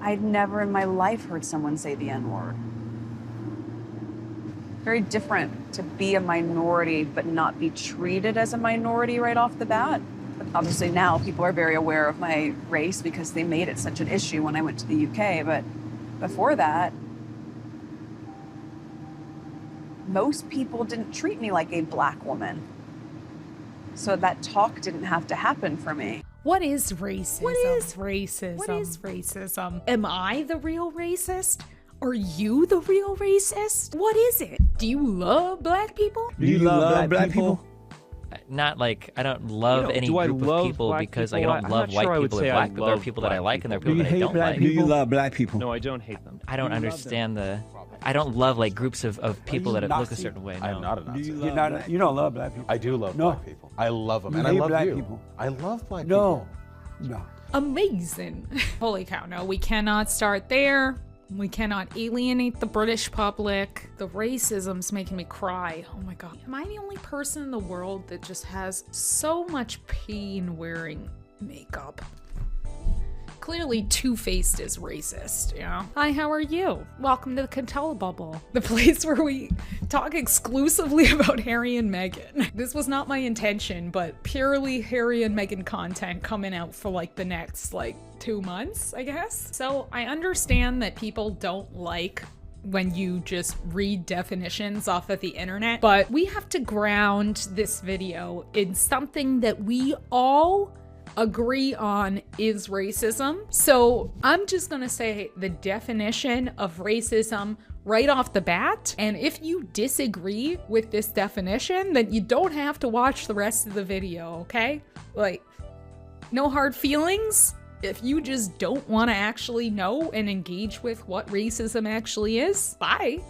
I'd never in my life heard someone say the N-word. Very different to be a minority but not be treated as a minority right off the bat. But obviously now people are very aware of my race because they made it such an issue when I went to the UK. But before that, most people didn't treat me like a Black woman. So that talk didn't have to happen for me. What is racism? What is racism? What is racism? Am I the real racist? Are you the real racist? What is it? Do you love Black people? Do you love black people? Not like I don't love any do I group of love people black because people? I don't I'm love not sure I white would people or say I black people. There are love people that I black like and there are people. people Do that I you don't hate black like. people? Do you love black people? No, I don't hate them. I don't understand the. I don't love like groups of people that look a Nazi? certain way. No. I'm not a Nazi. You don't love black people? I do love No. black people. I love them, You and I hate love black you. people. I love black No. people. No. Amazing. Holy cow, no, we cannot start there. We cannot alienate the British public. The racism's making me cry. Oh my god. Am I the only person in the world that just has so much pain wearing makeup? Clearly Two-Faced is racist, you know? Hi, how are you? Welcome to the Contella Bubble, the place where we talk exclusively about Harry and Meghan. This was not my intention, but purely Harry and Meghan content coming out for like the next 2 months, I guess. So I understand that people don't like when you just read definitions off of the internet, but we have to ground this video in something that we all agree on is racism. So I'm just gonna say the definition of racism right off the bat. And if you disagree with this definition, then you don't have to watch the rest of the video, okay? Like, no hard feelings. If you just don't want to actually know and engage with what racism actually is, bye.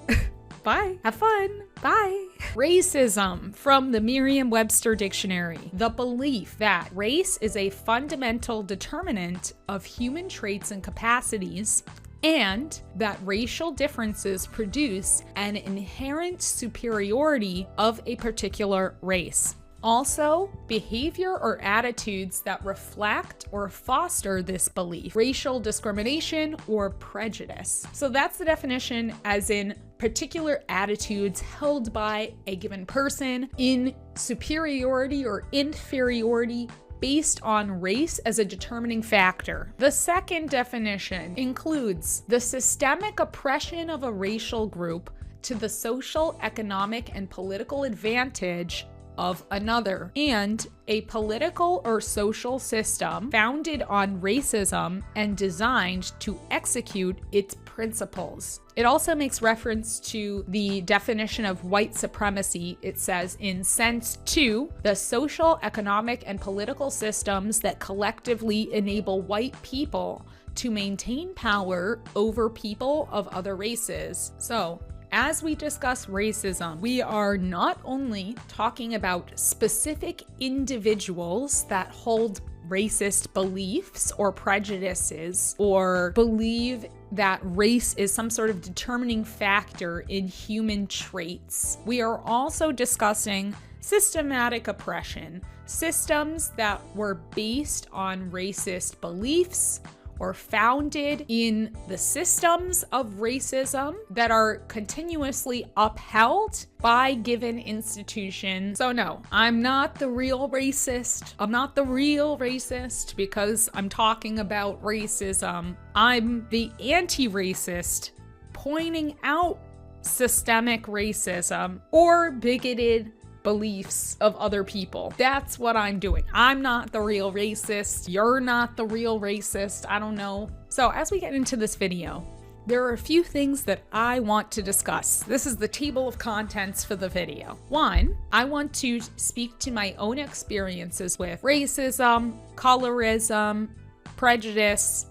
Bye. Have fun. Bye. Racism from the Merriam-Webster Dictionary. The belief that race is a fundamental determinant of human traits and capacities, and that racial differences produce an inherent superiority of a particular race. Also, behavior or attitudes that reflect or foster this belief, racial discrimination or prejudice. So that's the definition, as in particular attitudes held by a given person in superiority or inferiority based on race as a determining factor. The second definition includes the systemic oppression of a racial group to the social, economic, and political advantage of another, and a political or social system founded on racism and designed to execute its principles. It also makes reference to the definition of white supremacy. It says, in sense to the social, economic, and political systems that collectively enable white people to maintain power over people of other races. So, as we discuss racism, we are not only talking about specific individuals that hold racist beliefs or prejudices or believe that race is some sort of determining factor in human traits. We are also discussing systematic oppression, systems that were based on racist beliefs or founded in the systems of racism that are continuously upheld by given institutions. So no, I'm not the real racist. I'm not the real racist because I'm talking about racism. I'm the anti-racist pointing out systemic racism or bigoted beliefs of other people. That's what I'm doing. I'm not the real racist. You're not the real racist. I don't know. So as we get into this video, there are a few things that I want to discuss. This is the table of contents for the video. One, I want to speak to my own experiences with racism, colorism, prejudice,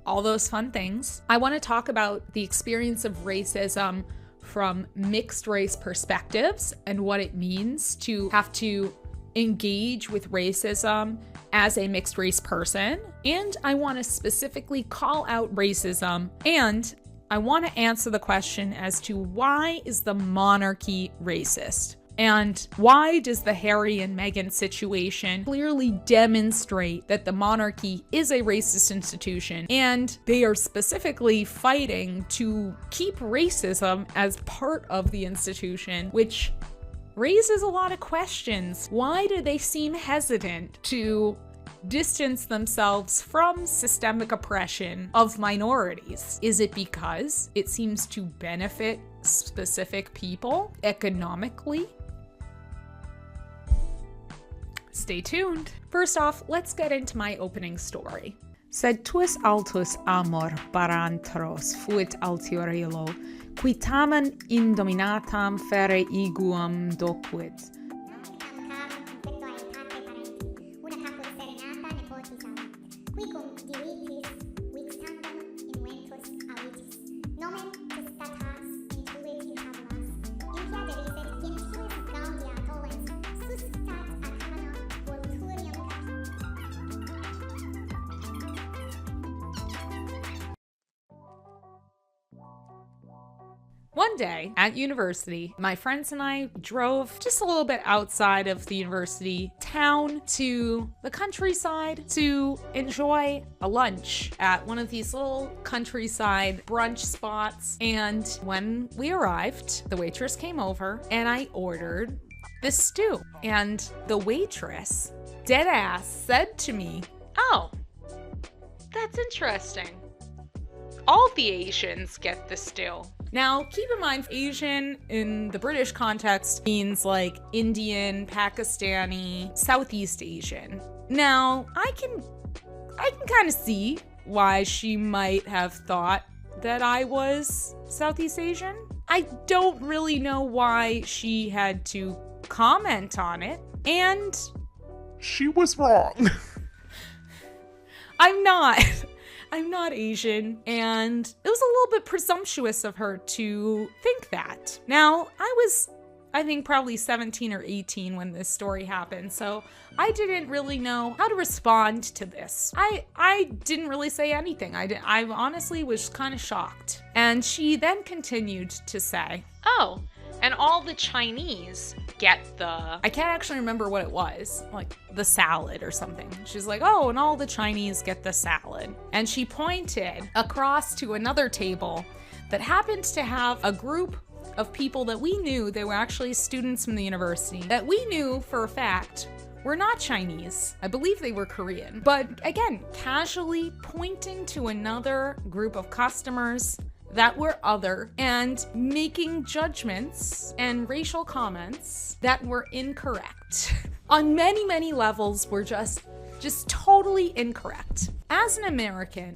all those fun things. I want to talk about the experience of racism from mixed race perspectives and what it means to have to engage with racism as a mixed race person. And I want to specifically call out racism, and I want to answer the question as to why is the monarchy racist? And why does the Harry and Meghan situation clearly demonstrate that the monarchy is a racist institution, and they are specifically fighting to keep racism as part of the institution, which raises a lot of questions. Why do they seem hesitant to distance themselves from systemic oppression of minorities? Is it because it seems to benefit specific people economically? Stay tuned. First off, let's get into my opening story. Sed tuus altus amor parantros fuit altiorilo, qui tamen indominatam fere iguam docuit. One day at university, my friends and I drove just a little bit outside of the university town to the countryside to enjoy a lunch at one of these little countryside brunch spots. And when we arrived, the waitress came over and I ordered this stew. And the waitress, dead ass, said to me, "Oh, that's interesting. All the Asians get the stew." Now, keep in mind, Asian in the British context means like Indian, Pakistani, Southeast Asian. Now, I can kind of see why she might have thought that I was Southeast Asian. I don't really know why she had to comment on it, and she was wrong. I'm not Asian, and it was a little bit presumptuous of her to think that. Now, I think probably 17 or 18 when this story happened, so I didn't really know how to respond to this. I didn't really say anything. I honestly was kind of shocked. And she then continued to say, "Oh, and all the Chinese get the," I can't actually remember what it was, like the salad or something. She's like, "Oh, and all the Chinese get the salad." And she pointed across to another table that happened to have a group of people that we knew, they were actually students from the university, that we knew for a fact were not Chinese. I believe they were Korean. But again, casually pointing to another group of customers that were other and making judgments and racial comments that were incorrect. On many, many levels were just totally incorrect. As an American,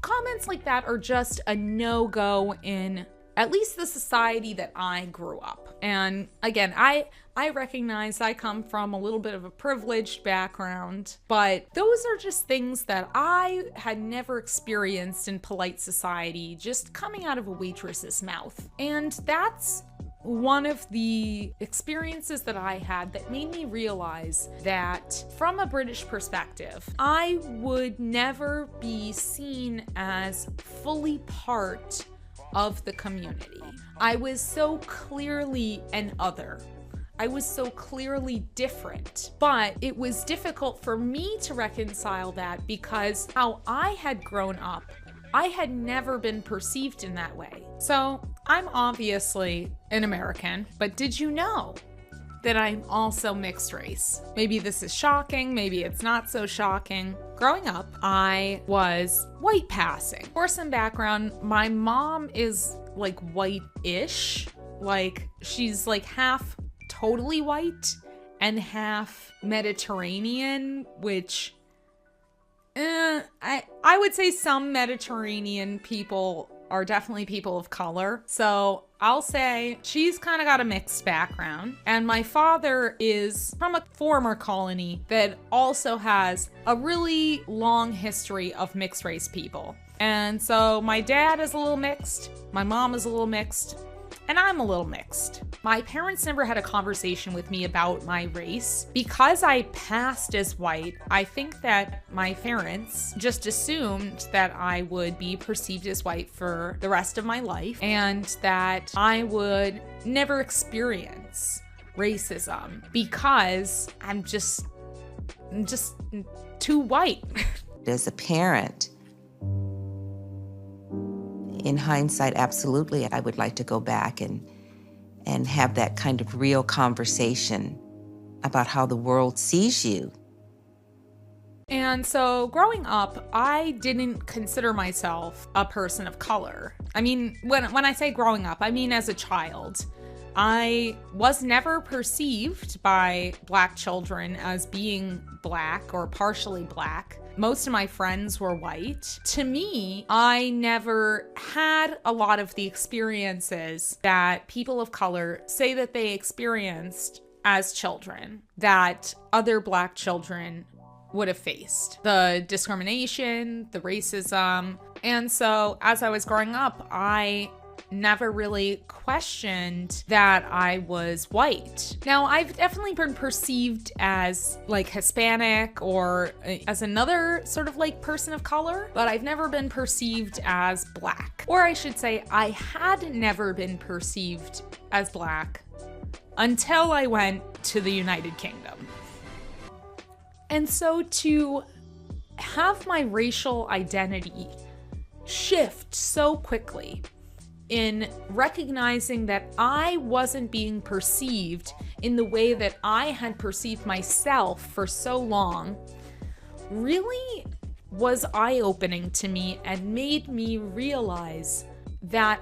comments like that are just a no-go in at least the society that I grew up. And again, I recognize I come from a little bit of a privileged background, but those are just things that I had never experienced in polite society, just coming out of a waitress's mouth. And that's one of the experiences that I had that made me realize that from a British perspective, I would never be seen as fully part of the community. I was so clearly an other. I was so clearly different, but it was difficult for me to reconcile that because how I had grown up, I had never been perceived in that way. So I'm obviously an American, but did you know that I'm also mixed race? Maybe this is shocking, maybe it's not so shocking. Growing up, I was white passing. For some background, my mom is like white-ish. Like she's like half totally white and half Mediterranean, which I would say some Mediterranean people are definitely people of color. So I'll say she's kind of got a mixed background. And my father is from a former colony that also has a really long history of mixed race people. And so my dad is a little mixed, my mom is a little mixed, And I'm a little mixed. My parents never had a conversation with me about my race. Because I passed as white, I think that my parents just assumed that I would be perceived as white for the rest of my life and that I would never experience racism because I'm just too white. As a parent, in hindsight, absolutely, I would like to go back and have that kind of real conversation about how the world sees you. And so growing up, I didn't consider myself a person of color. I mean, when I say growing up, I mean as a child. I was never perceived by Black children as being Black or partially Black. Most of my friends were white. To me, I never had a lot of the experiences that people of color say that they experienced as children that other Black children would have faced. The discrimination, the racism. And so as I was growing up, I never really questioned that I was white. Now, I've definitely been perceived as like Hispanic or as another sort of like person of color, but I've never been perceived as Black. Or I should say, I had never been perceived as Black until I went to the United Kingdom. And so to have my racial identity shift so quickly in recognizing that I wasn't being perceived in the way that I had perceived myself for so long really was eye-opening to me and made me realize that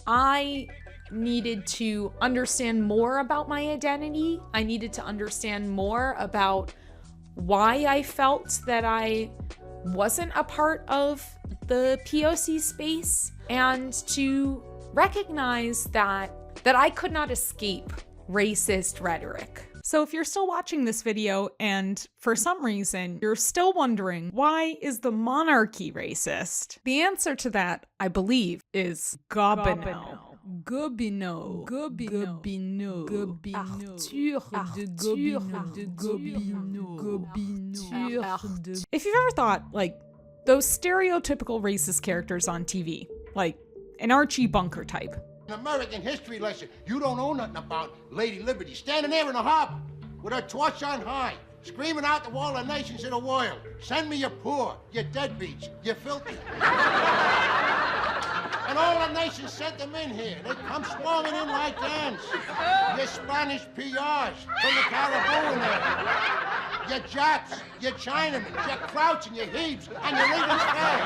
I needed to understand more about my identity. I needed to understand more about why I felt that I wasn't a part of the POC space, and to recognize that I could not escape racist rhetoric. So if you're still watching this video and for some reason you're still wondering, why is the monarchy racist? The answer to that, I believe, is Gobineau. Gobineau. Gobineau. Gobineau. Gobineau. Arthur de Gobineau. If you've ever thought, like, those stereotypical racist characters on TV, like an Archie Bunker type. An American history lesson. You don't know nothing about Lady Liberty standing there in the harbor with her torch on high, screaming out to all the nations of the world, send me your poor, your deadbeats, your filthy. And all the nations sent them in here. They come swarming in like ants. Your Spanish PRs from the Caribbean there. Your Japs, your Chinamen, your Crouch and your Hebes, and your Lincoln Spares.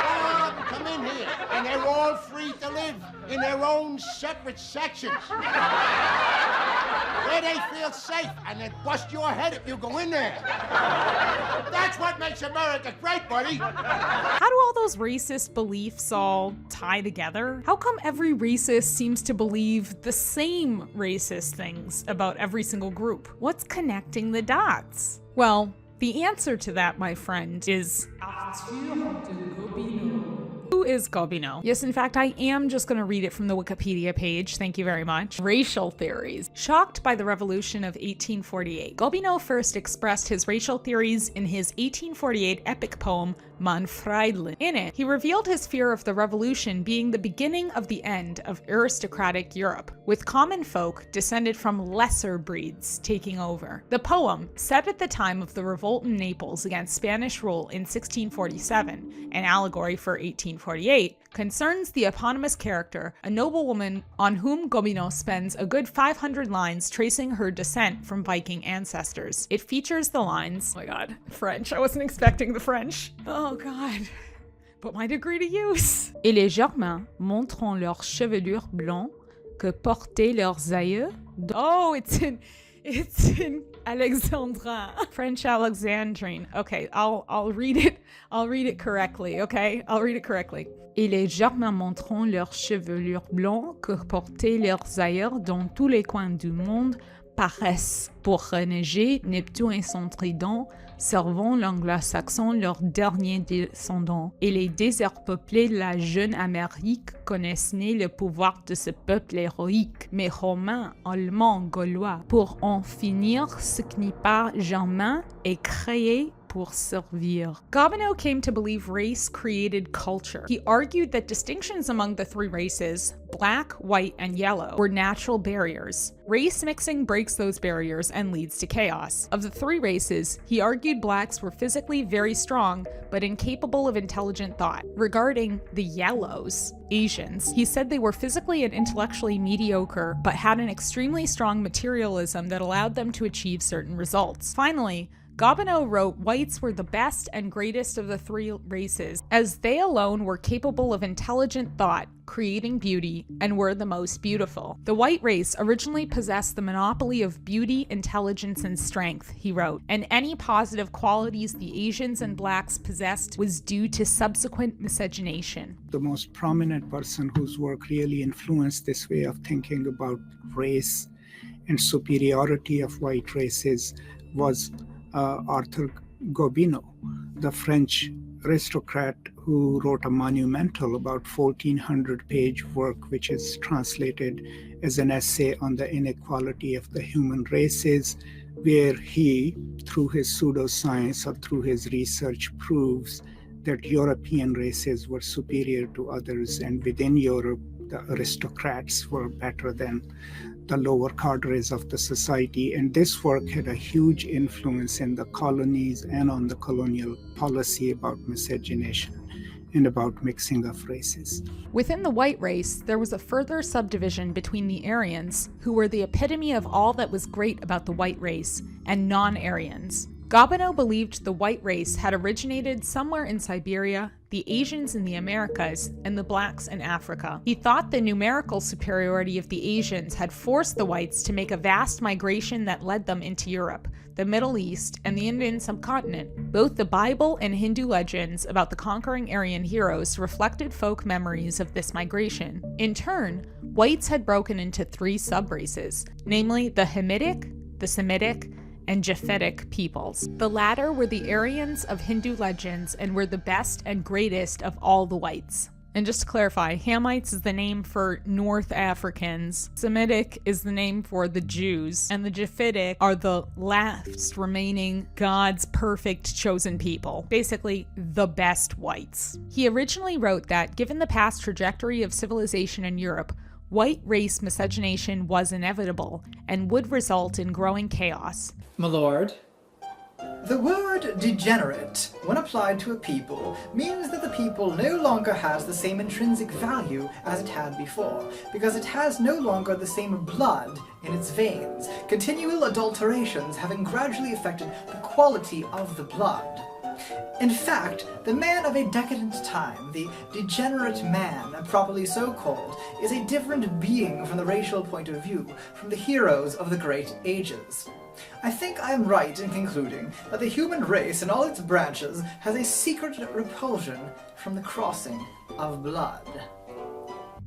All of them come in here, and they're all free to live in their own separate sections. Where they feel safe, and then bust your head if you go in there. That's what makes America great, buddy. How do all those racist beliefs all tie together? How come every racist seems to believe the same racist things about every single group? What's connecting the dots? Well, the answer to that, my friend, is Arthur de Gobineau. Who is Gobineau? Yes, in fact, I am just going to read it from the Wikipedia page. Thank you very much. Racial theories. Shocked by the revolution of 1848, Gobineau first expressed his racial theories in his 1848 epic poem, Mein Freundin. In it, he revealed his fear of the revolution being the beginning of the end of aristocratic Europe, with common folk descended from lesser breeds taking over. The poem, set at the time of the revolt in Naples against Spanish rule in 1647, an allegory for 1848, concerns the eponymous character, a noblewoman on whom Gobineau spends a good 500 lines tracing her descent from Viking ancestors. It features the lines, oh my god, French, I wasn't expecting the French. Oh god. Put my degree to use. Et les Germains montrent leurs chevelures blancs que portaient leurs aïeux. Oh, it's in Alexandrin. French Alexandrine. Okay, I'll read it. I'll read it correctly, okay? I'll read it correctly. Et les Germains montrent leurs chevelures blancs que portaient leurs aïeux dans tous les coins du monde paraissent pour renéger Neptune et son trident, servant l'anglo-saxon leur dernier descendant. Et les déserts peuplés de la jeune Amérique connaissent le pouvoir de ce peuple héroïque, mais romains, allemands, gaulois, pour en finir ce qui n'est pas germain est créé pour servir. Gobineau came to believe race created culture. He argued that distinctions among the three races, black, white, and yellow, were natural barriers. Race mixing breaks those barriers and leads to chaos. Of the three races, he argued blacks were physically very strong, but incapable of intelligent thought. Regarding the yellows, Asians, he said they were physically and intellectually mediocre, but had an extremely strong materialism that allowed them to achieve certain results. Finally, Gobineau wrote whites were the best and greatest of the three races, as they alone were capable of intelligent thought, creating beauty, and were the most beautiful. The white race originally possessed the monopoly of beauty, intelligence, and strength, he wrote, and any positive qualities the Asians and blacks possessed was due to subsequent miscegenation. The most prominent person whose work really influenced this way of thinking about race and superiority of white races was Arthur Gobineau, the French aristocrat who wrote a monumental, about 1,400-page work, which is translated as an essay on the inequality of the human races, where he, through his pseudoscience or through his research, proves that European races were superior to others, and within Europe, the aristocrats were better than the lower cadres of the society. And this work had a huge influence in the colonies and on the colonial policy about miscegenation and about mixing of races. Within the white race, there was a further subdivision between the Aryans, who were the epitome of all that was great about the white race, and non-Aryans. Gobineau believed the white race had originated somewhere in Siberia, the Asians in the Americas, and the blacks in Africa. He thought the numerical superiority of the Asians had forced the whites to make a vast migration that led them into Europe, the Middle East, and the Indian subcontinent. Both the Bible and Hindu legends about the conquering Aryan heroes reflected folk memories of this migration. In turn, whites had broken into three sub-races, namely the Hamitic, the Semitic, and Japhetic peoples. The latter were the Aryans of Hindu legends and were the best and greatest of all the whites. And just to clarify, Hamites is the name for North Africans, Semitic is the name for the Jews, and the Japhetic are the last remaining God's perfect chosen people. Basically, the best whites. He originally wrote that, given the past trajectory of civilization in Europe, white race miscegenation was inevitable and would result in growing chaos. My lord, the word degenerate, when applied to a people, means that the people no longer has the same intrinsic value as it had before, because it has no longer the same blood in its veins, continual adulterations having gradually affected the quality of the blood. In fact, the man of a decadent time, the degenerate man, properly so called, is a different being from the racial point of view from the heroes of the great ages. I think I am right in concluding that the human race in all its branches has a secret repulsion from the crossing of blood.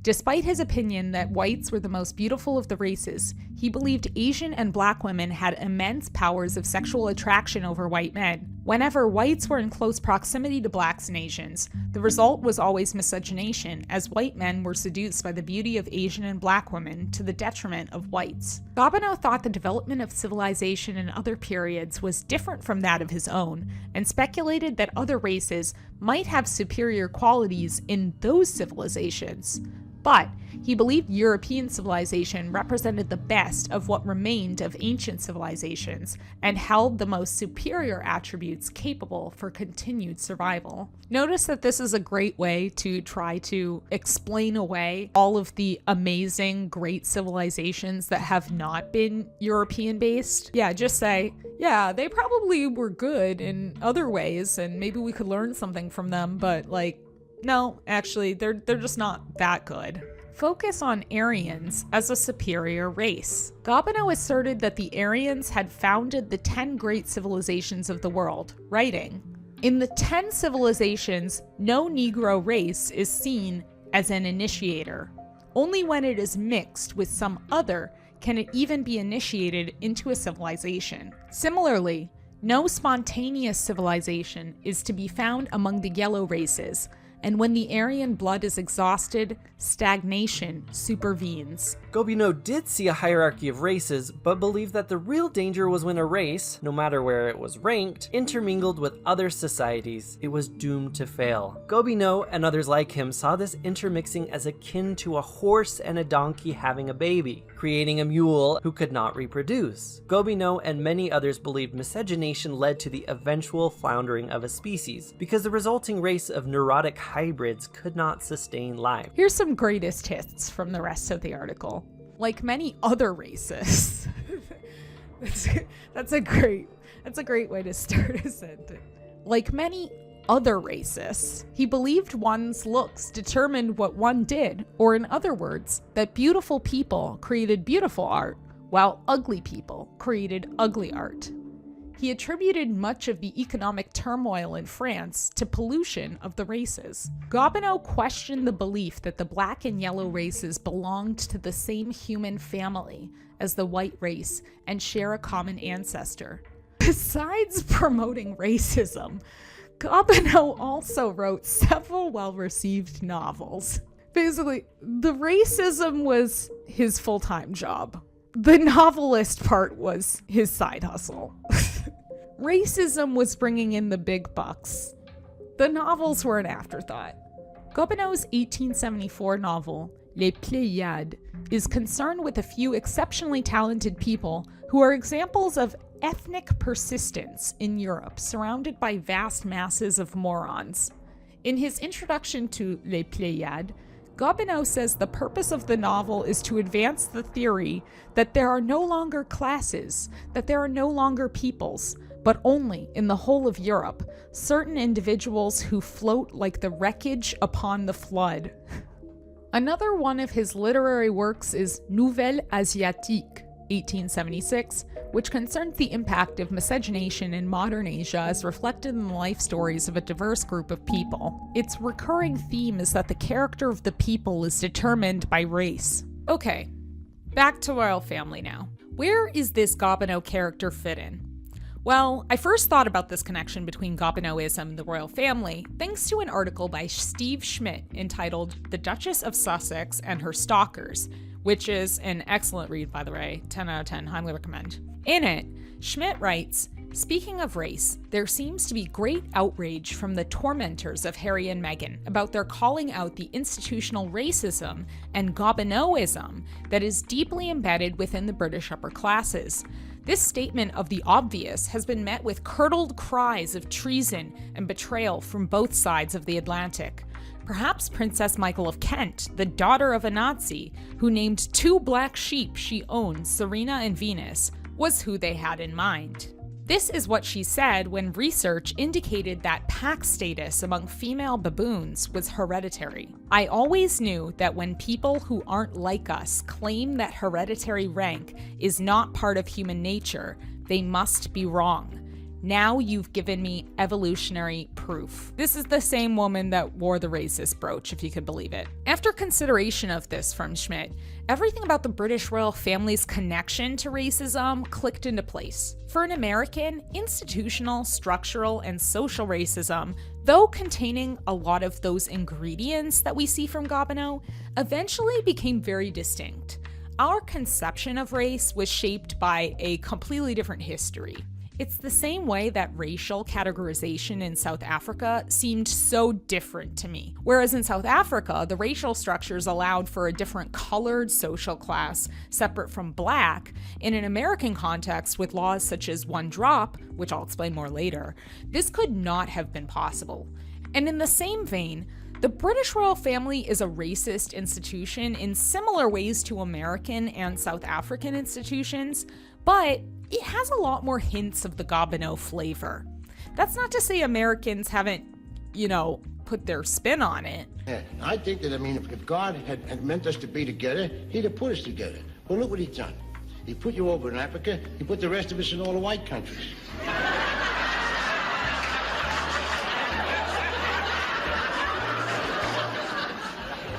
Despite his opinion that whites were the most beautiful of the races, he believed Asian and black women had immense powers of sexual attraction over white men. Whenever whites were in close proximity to blacks and Asians, the result was always miscegenation, as white men were seduced by the beauty of Asian and black women to the detriment of whites. Gobineau thought the development of civilization in other periods was different from that of his own, and speculated that other races might have superior qualities in those civilizations. But he believed European civilization represented the best of what remained of ancient civilizations and held the most superior attributes capable for continued survival. Notice that this is a great way to try to explain away all of the amazing, great civilizations that have not been European-based. Yeah, just say, yeah, they probably were good in other ways and maybe we could learn something from them, but no, actually, they're just not that good. Focus on Aryans as a superior race. Gobineau asserted that the Aryans had founded the 10 great civilizations of the world, writing, "In the 10 civilizations, no Negro race is seen as an initiator. Only when it is mixed with some other can it even be initiated into a civilization. Similarly, no spontaneous civilization is to be found among the yellow races, and when the Aryan blood is exhausted, stagnation supervenes. Gobineau did see a hierarchy of races, but believed that the real danger was when a race, no matter where it was ranked, intermingled with other societies. It was doomed to fail. Gobineau and others like him saw this intermixing as akin to a horse and a donkey having a baby, creating a mule who could not reproduce. Gobineau and many others believed miscegenation led to the eventual floundering of a species, because the resulting race of neurotic hybrids could not sustain life. Here's some greatest hits from the rest of the article. Like many other races. that's a great way to start a sentence. Like many other races, he believed one's looks determined what one did, or in other words, that beautiful people created beautiful art, while ugly people created ugly art. He attributed much of the economic turmoil in France to pollution of the races. Gobineau questioned the belief that the black and yellow races belonged to the same human family as the white race and share a common ancestor. Besides promoting racism, Gobineau also wrote several well-received novels. Basically, the racism was his full-time job. The novelist part was his side hustle. Racism was bringing in the big bucks. The novels were an afterthought. Gobineau's 1874 novel, Les Pléiades, is concerned with a few exceptionally talented people who are examples of ethnic persistence in Europe, surrounded by vast masses of morons. In his introduction to Les Pléiades, Gobineau says the purpose of the novel is to advance the theory that there are no longer classes, that there are no longer peoples, but only, in the whole of Europe, certain individuals who float like the wreckage upon the flood. Another one of his literary works is Nouvelle Asiatique, 1876, which concerns the impact of miscegenation in modern Asia as reflected in the life stories of a diverse group of people. Its recurring theme is that the character of the people is determined by race. Okay, back to royal family now. Where is this Gobineau character fit in? Well, I first thought about this connection between Gobineauism and the royal family thanks to an article by Steve Schmidt entitled The Duchess of Sussex and Her Stalkers, which is an excellent read, by the way. 10 out of 10, highly recommend. In it, Schmidt writes, speaking of race, there seems to be great outrage from the tormentors of Harry and Meghan about their calling out the institutional racism and Gobineauism that is deeply embedded within the British upper classes. This statement of the obvious has been met with curdled cries of treason and betrayal from both sides of the Atlantic. Perhaps Princess Michael of Kent, the daughter of a Nazi, who named two black sheep she owned, Serena and Venus, was who they had in mind. This is what she said when research indicated that pack status among female baboons was hereditary. I always knew that when people who aren't like us claim that hereditary rank is not part of human nature, they must be wrong. Now you've given me evolutionary proof. This is the same woman that wore the racist brooch, if you could believe it. After consideration of this from Schmidt, everything about the British royal family's connection to racism clicked into place. For an American, institutional, structural, and social racism, though containing a lot of those ingredients that we see from Gobineau, eventually became very distinct. Our conception of race was shaped by a completely different history. It's the same way that racial categorization in South Africa seemed so different to me. Whereas in South Africa, the racial structures allowed for a different colored social class separate from black. In an American context, with laws such as one drop, which I'll explain more later, this could not have been possible. And in the same vein, the British royal family is a racist institution in similar ways to American and South African institutions, but it has a lot more hints of the Gobineau flavor. That's not to say Americans haven't, put their spin on it. Yeah, I think that, if God had meant us to be together, he'd have put us together. Well, look what he's done. He put you over in Africa, he put the rest of us in all the white countries.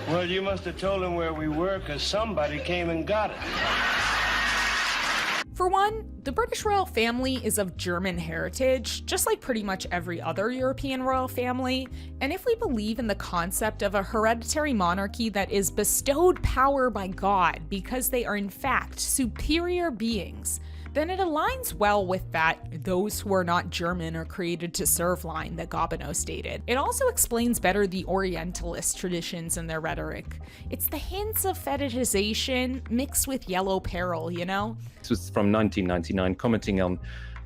Well, you must have told him where we were, because somebody came and got it. For one, the British royal family is of German heritage, just like pretty much every other European royal family, and if we believe in the concept of a hereditary monarchy that is bestowed power by God because they are in fact superior beings, then it aligns well with that "those who are not German are created to serve" line that Gobineau stated. It also explains better the Orientalist traditions in their rhetoric. It's the hints of fetishization mixed with yellow peril, you know? This was from 1999, commenting on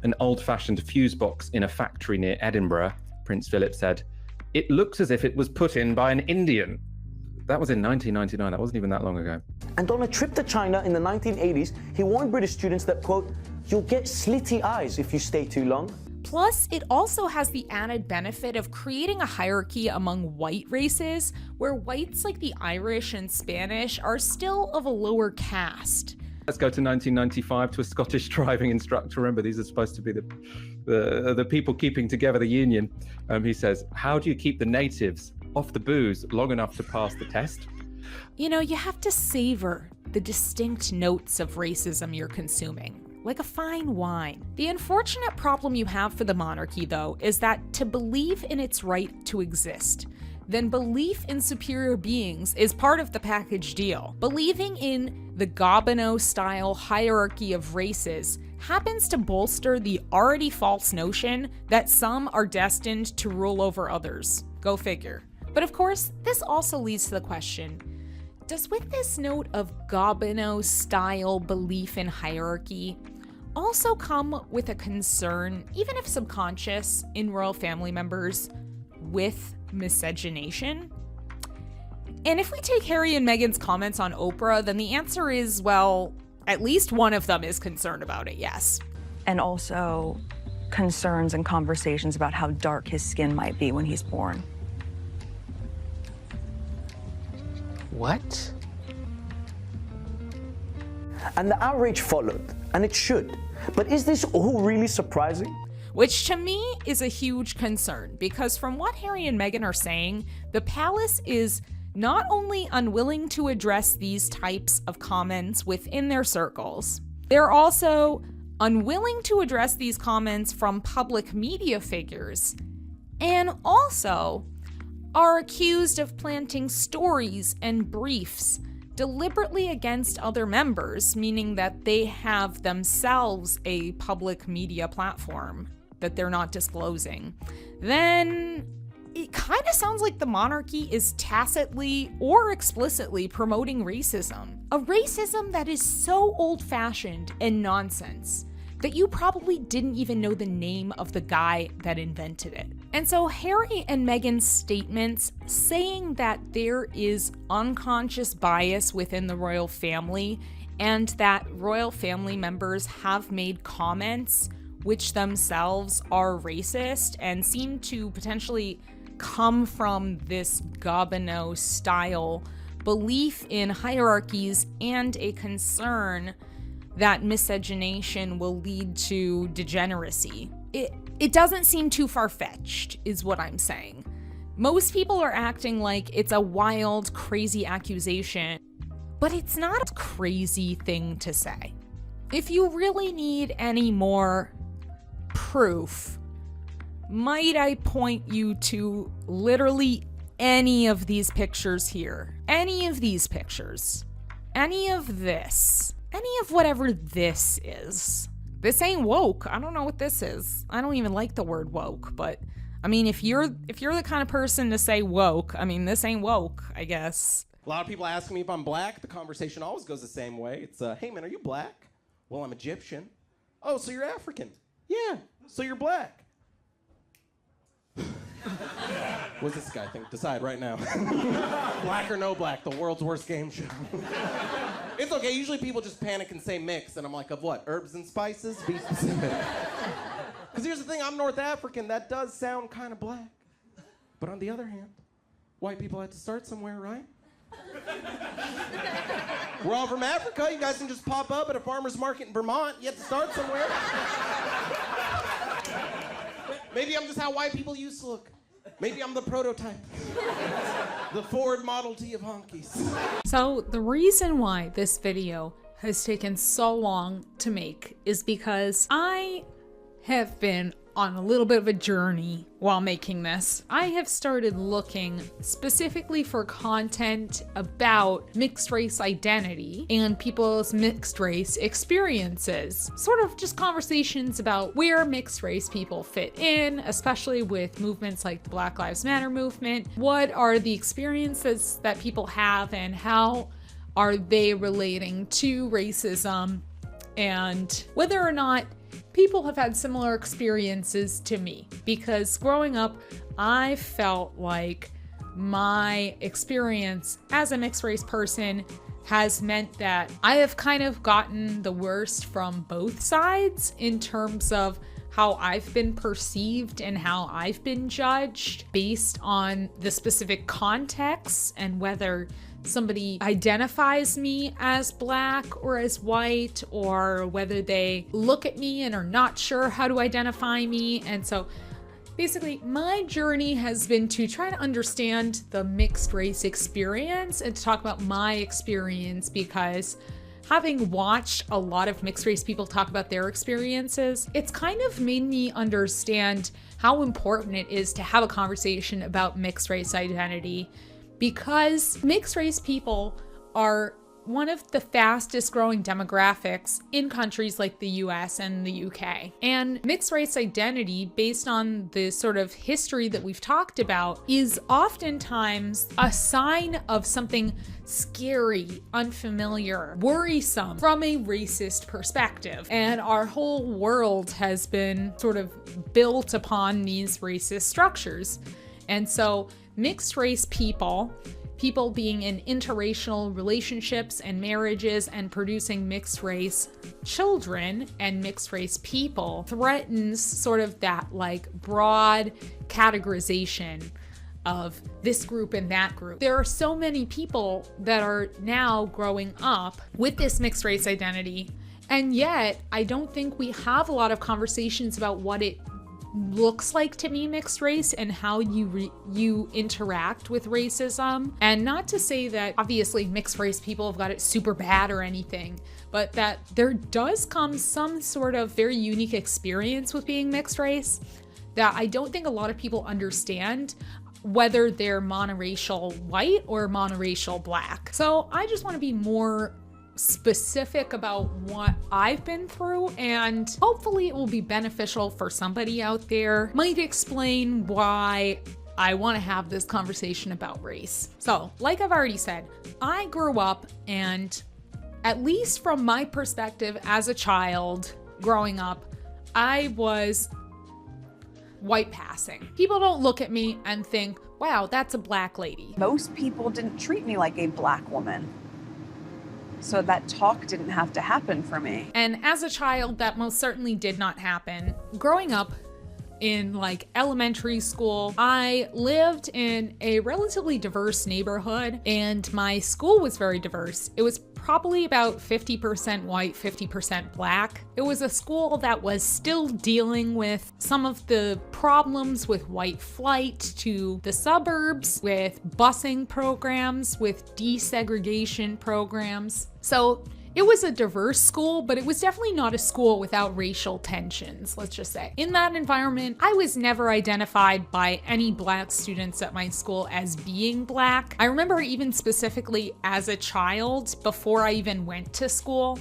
an old-fashioned fuse box in a factory near Edinburgh. Prince Philip said, "It looks as if it was put in by an Indian." That was in 1999, that wasn't even that long ago. And on a trip to China in the 1980s, he warned British students that, quote, "You'll get slitty eyes if you stay too long." Plus, it also has the added benefit of creating a hierarchy among white races, where whites like the Irish and Spanish are still of a lower caste. Let's go to 1995 to a Scottish driving instructor. Remember, these are supposed to be the people keeping together the union. He says, "How do you keep the natives off the booze long enough to pass the test?" You know, you have to savor the distinct notes of racism you're consuming, like a fine wine. The unfortunate problem you have for the monarchy, though, is that to believe in its right to exist, then belief in superior beings is part of the package deal. Believing in the Gobineau-style hierarchy of races happens to bolster the already false notion that some are destined to rule over others. Go figure. But of course, this also leads to the question, does with this note of Gobineau-style belief in hierarchy also come with a concern, even if subconscious, in royal family members with miscegenation? And if we take Harry and Meghan's comments on Oprah, then the answer is, well, at least one of them is concerned about it, yes. And also concerns and conversations about how dark his skin might be when he's born. What? And the outrage followed, and it should. But is this all really surprising? Which to me is a huge concern, because from what Harry and Meghan are saying, the palace is not only unwilling to address these types of comments within their circles, they're also unwilling to address these comments from public media figures, and also are accused of planting stories and briefs deliberately against other members, meaning that they have themselves a public media platform that they're not disclosing, then it kind of sounds like the monarchy is tacitly or explicitly promoting racism. A racism that is so old-fashioned and nonsense that you probably didn't even know the name of the guy that invented it. And so Harry and Meghan's statements saying that there is unconscious bias within the royal family and that royal family members have made comments which themselves are racist and seem to potentially come from this Gobineau-style belief in hierarchies and a concern that miscegenation will lead to degeneracy. It doesn't seem too far-fetched, is what I'm saying. Most people are acting like it's a wild, crazy accusation, but it's not a crazy thing to say. If you really need any more proof, might I point you to literally any of these pictures here? Any of these pictures. Any of this. Any of whatever this is. This ain't woke. I don't know what this is. I don't even like the word woke, but I mean, if you're the kind of person to say woke, I mean, this ain't woke, I guess. A lot of people ask me if I'm black. The conversation always goes the same way. It's, hey man, are you black? Well, I'm Egyptian. Oh, so you're African? Yeah, so you're black. What does this guy think? Decide right now. Black or no black, the world's worst game show. It's okay, usually people just panic and say mix, and I'm like, of what? Herbs and spices? Be specific. Because here's the thing, I'm North African, that does sound kind of black. But on the other hand, white people had to start somewhere, right? We're all from Africa, you guys can just pop up at a farmer's market in Vermont, you have to start somewhere. Maybe I'm just how white people used to look. Maybe I'm the prototype. The Ford Model T of honkies. So the reason why this video has taken so long to make is because I have been on a little bit of a journey while making this. I have started looking specifically for content about mixed race identity and people's mixed race experiences. Sort of just conversations about where mixed race people fit in, especially with movements like the Black Lives Matter movement. What are the experiences that people have and how are they relating to racism, and whether or not people have had similar experiences to me. Because growing up, I felt like my experience as a mixed race person has meant that I have kind of gotten the worst from both sides in terms of how I've been perceived and how I've been judged based on the specific context and whether somebody identifies me as black or as white, or whether they look at me and are not sure how to identify me. And so basically my journey has been to try to understand the mixed race experience and to talk about my experience, because having watched a lot of mixed race people talk about their experiences, it's kind of made me understand how important it is to have a conversation about mixed race identity, because mixed race people are one of the fastest growing demographics in countries like the US and the UK. And mixed race identity, based on the sort of history that we've talked about, is oftentimes a sign of something scary, unfamiliar, worrisome from a racist perspective. And our whole world has been sort of built upon these racist structures. And so mixed race people being in interracial relationships and marriages and producing mixed race children and mixed race people threatens sort of that like broad categorization of this group and that group. There are so many people that are now growing up with this mixed race identity, and yet I don't think we have a lot of conversations about what it looks like to be mixed race and how you interact with racism. And not to say that obviously mixed race people have got it super bad or anything, but that there does come some sort of very unique experience with being mixed race that I don't think a lot of people understand, whether they're monoracial white or monoracial black. So I just want to be more specific about what I've been through, and hopefully it will be beneficial for somebody out there. Might explain why I want to have this conversation about race. So, like I've already said, I grew up, and at least from my perspective as a child growing up, I was white passing. People don't look at me and think, wow, that's a black lady. Most people didn't treat me like a black woman. So that talk didn't have to happen for me. And as a child, that most certainly did not happen. Growing up in like elementary school, I lived in a relatively diverse neighborhood, and my school was very diverse. It was probably about 50% white, 50% black. It was a school that was still dealing with some of the problems with white flight to the suburbs, with busing programs, with desegregation programs. So it was a diverse school, but it was definitely not a school without racial tensions, let's just say. In that environment, I was never identified by any black students at my school as being black. I remember even specifically as a child, before I even went to school,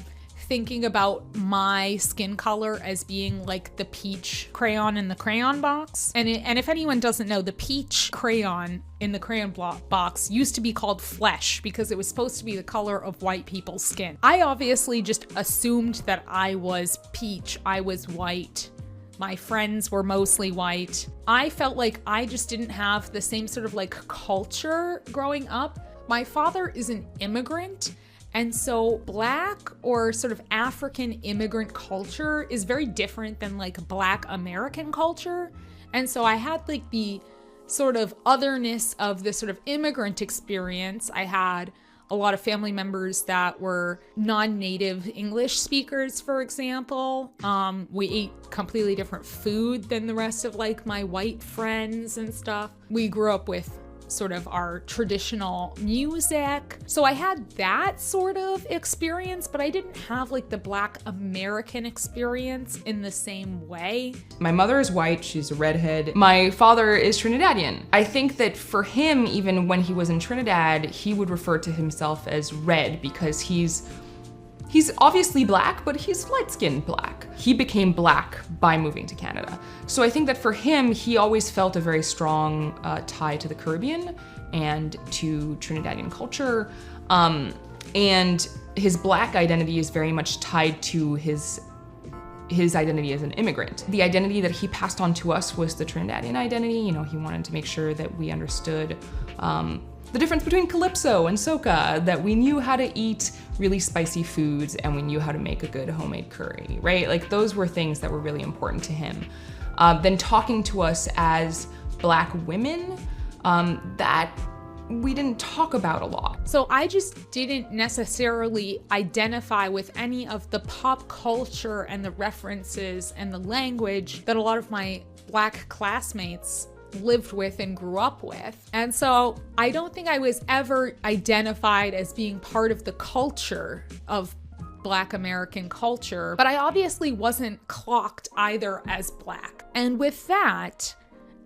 thinking about my skin color as being like the peach crayon in the crayon box. And if anyone doesn't know, the peach crayon in the crayon box used to be called flesh because it was supposed to be the color of white people's skin. I obviously just assumed that I was peach, I was white. My friends were mostly white. I felt like I just didn't have the same sort of like culture growing up. My father is an immigrant, and so black or sort of African immigrant culture is very different than like black American culture. And so I had like the sort of otherness of this sort of immigrant experience. I had a lot of family members that were non-native English speakers, for example. We ate completely different food than the rest of like my white friends and stuff. We grew up with sort of our traditional music. So I had that sort of experience, but I didn't have like the Black American experience in the same way. My mother is white, she's a redhead. My father is Trinidadian. I think that for him, even when he was in Trinidad, he would refer to himself as red because he's obviously Black, but he's light-skinned Black. He became Black by moving to Canada. So I think that for him, he always felt a very strong tie to the Caribbean and to Trinidadian culture. And his Black identity is very much tied to his identity as an immigrant. The identity that he passed on to us was the Trinidadian identity. You know, he wanted to make sure that we understood the difference between calypso and soca, that we knew how to eat really spicy foods and we knew how to make a good homemade curry, right? Like those were things that were really important to him. Then talking to us as Black women, that we didn't talk about a lot. So I just didn't necessarily identify with any of the pop culture and the references and the language that a lot of my Black classmates lived with and grew up with. And so I don't think I was ever identified as being part of the culture of Black American culture, but I obviously wasn't clocked either as Black. And with that,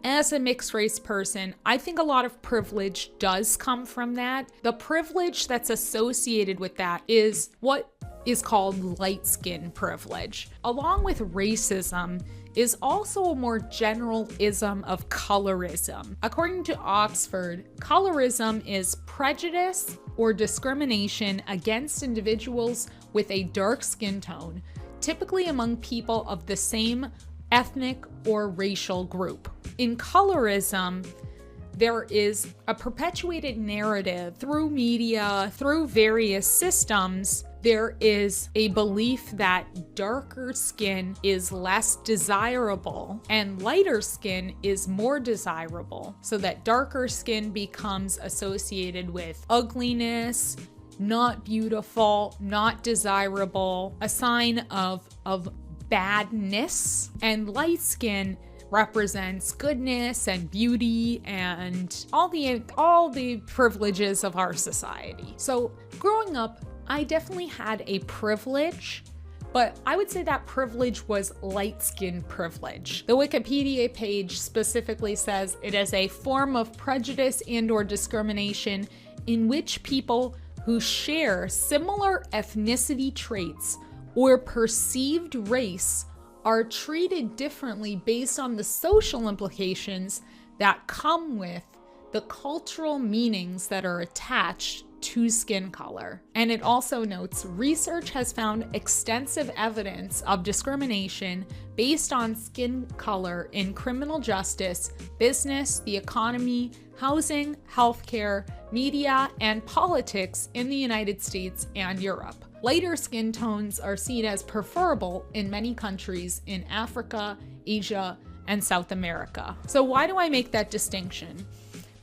as a mixed race person, I think a lot of privilege does come from that. The privilege that's associated with that is what is called light skin privilege. Along with racism is also a more general ism of colorism. According to Oxford, colorism is prejudice or discrimination against individuals with a dark skin tone, typically among people of the same ethnic or racial group. In colorism, there is a perpetuated narrative through media, through various systems. There is a belief that darker skin is less desirable and lighter skin is more desirable, so that darker skin becomes associated with ugliness, not beautiful, not desirable, a sign of badness, and light skin represents goodness and beauty and all the privileges of our society. So growing up, I definitely had a privilege, but I would say that privilege was light skin privilege. The Wikipedia page specifically says it is a form of prejudice and or discrimination in which people who share similar ethnicity traits or perceived race are treated differently based on the social implications that come with the cultural meanings that are attached to skin color. And it also notes research has found extensive evidence of discrimination based on skin color in criminal justice, business, the economy, housing, healthcare, media, and politics in the United States and Europe. Lighter skin tones are seen as preferable in many countries in Africa, Asia, and South America. So why do I make that distinction?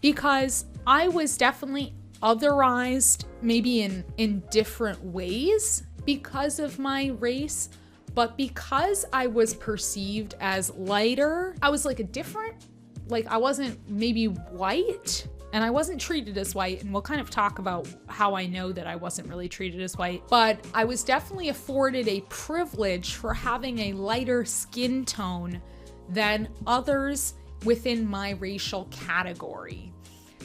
Because I was definitely otherized, maybe in different ways because of my race, but because I was perceived as lighter, I was like I wasn't maybe white, and I wasn't treated as white, and we'll kind of talk about how I know that I wasn't really treated as white, but I was definitely afforded a privilege for having a lighter skin tone than others within my racial category.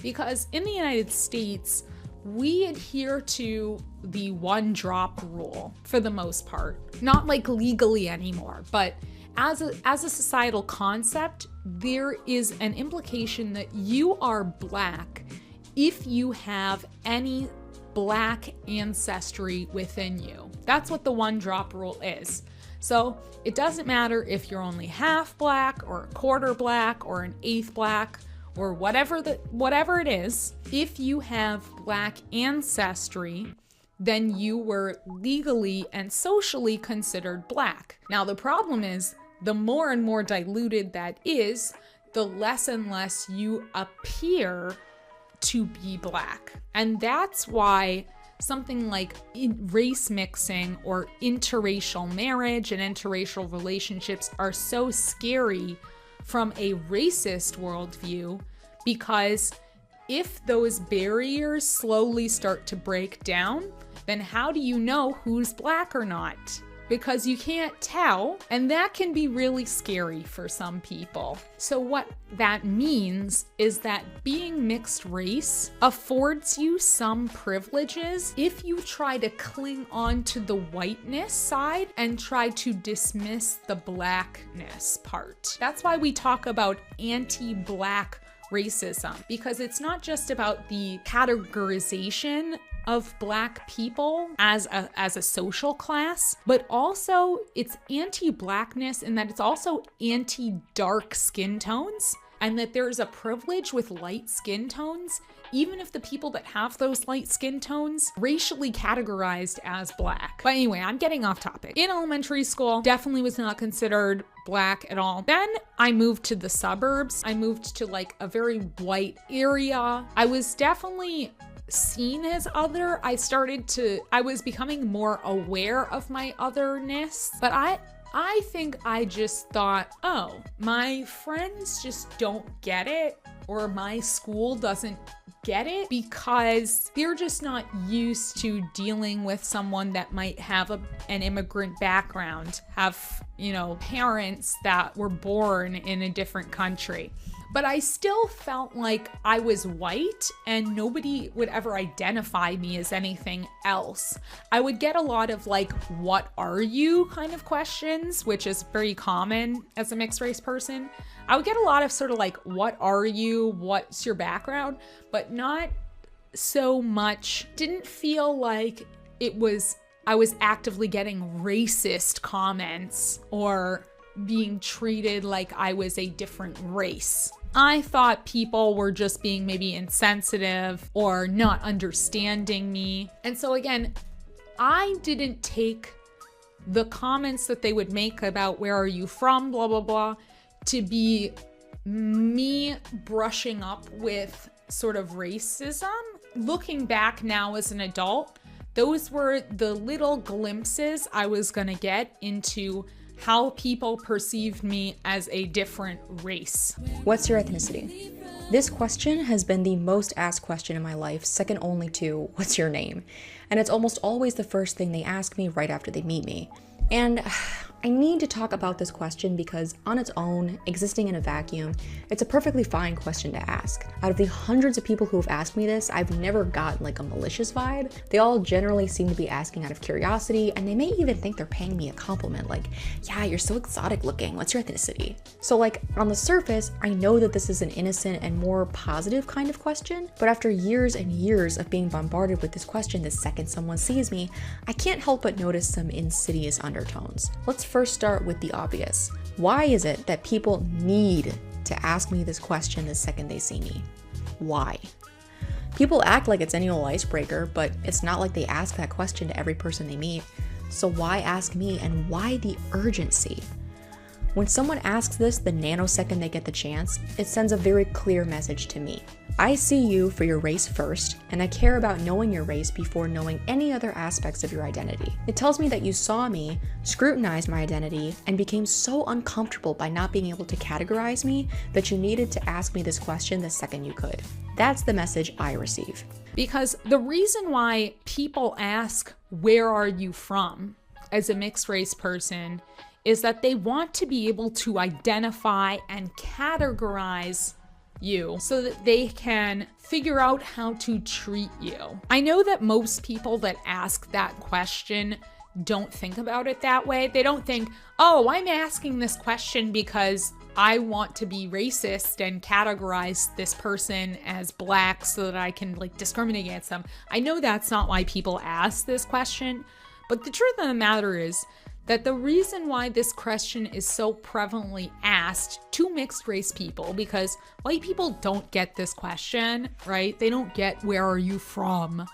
Because in the United States, we adhere to the one drop rule for the most part. Not like legally anymore, but as a societal concept, there is an implication that you are Black if you have any Black ancestry within you. That's what the one drop rule is. So it doesn't matter if you're only half Black or a quarter Black or an eighth Black or whatever it is, if you have Black ancestry, then you were legally and socially considered Black. Now the problem is, the more and more diluted that is, the less and less you appear to be Black. And that's why something like race mixing or interracial marriage and interracial relationships are so scary from a racist worldview, because if those barriers slowly start to break down, then how do you know who's Black or not? Because you can't tell, and that can be really scary for some people. So what that means is that being mixed race affords you some privileges if you try to cling on to the whiteness side and try to dismiss the Blackness part. That's why we talk about anti-Black racism, because it's not just about the categorization of Black people as a social class, but also it's anti-Blackness in that it's also anti-dark skin tones, and that there's a privilege with light skin tones, even if the people that have those light skin tones racially categorized as Black. But anyway, I'm getting off topic. In elementary school, definitely was not considered Black at all. Then I moved to the suburbs. I moved to like a very white area. I was definitely seen as other. I was becoming more aware of my otherness, but I think I just thought, oh, my friends just don't get it, or my school doesn't get it, because they're just not used to dealing with someone that might have an immigrant background, have, parents that were born in a different country. But I still felt like I was white and nobody would ever identify me as anything else. I would get a lot of like, what are you kind of questions, which is very common as a mixed race person. I would get a lot of sort of like, what are you? What's your background? But not so much, didn't feel like I was actively getting racist comments or being treated like I was a different race. I thought people were just being maybe insensitive or not understanding me. And so again, I didn't take the comments that they would make about where are you from, blah, blah, blah, to be me brushing up with sort of racism. Looking back now as an adult, those were the little glimpses I was gonna get into how people perceived me as a different race. What's your ethnicity? This question has been the most asked question in my life, second only to what's your name? And it's almost always the first thing they ask me right after they meet me. And I need to talk about this question because on its own, existing in a vacuum, it's a perfectly fine question to ask. Out of the hundreds of people who have asked me this, I've never gotten like a malicious vibe. They all generally seem to be asking out of curiosity, and they may even think they're paying me a compliment like, yeah, you're so exotic looking, what's your ethnicity? So like on the surface, I know that this is an innocent and more positive kind of question, but after years and years of being bombarded with this question the second someone sees me, I can't help but notice some insidious undertones. Let's first start with the obvious. Why is it that people need to ask me this question the second they see me? Why? People act like it's any old icebreaker, but it's not like they ask that question to every person they meet. So why ask me, and why the urgency? When someone asks this the nanosecond they get the chance, it sends a very clear message to me. I see you for your race first, and I care about knowing your race before knowing any other aspects of your identity. It tells me that you saw me, scrutinized my identity, and became so uncomfortable by not being able to categorize me that you needed to ask me this question the second you could. That's the message I receive. Because the reason why people ask, where are you from, as a mixed race person, is that they want to be able to identify and categorize you so that they can figure out how to treat you. I know that most people that ask that question don't think about it that way. They don't think, oh, I'm asking this question because I want to be racist and categorize this person as Black so that I can like discriminate against them. I know that's not why people ask this question, but the truth of the matter is that the reason why this question is so prevalently asked to mixed race people, because white people don't get this question, right? They don't get where are you from,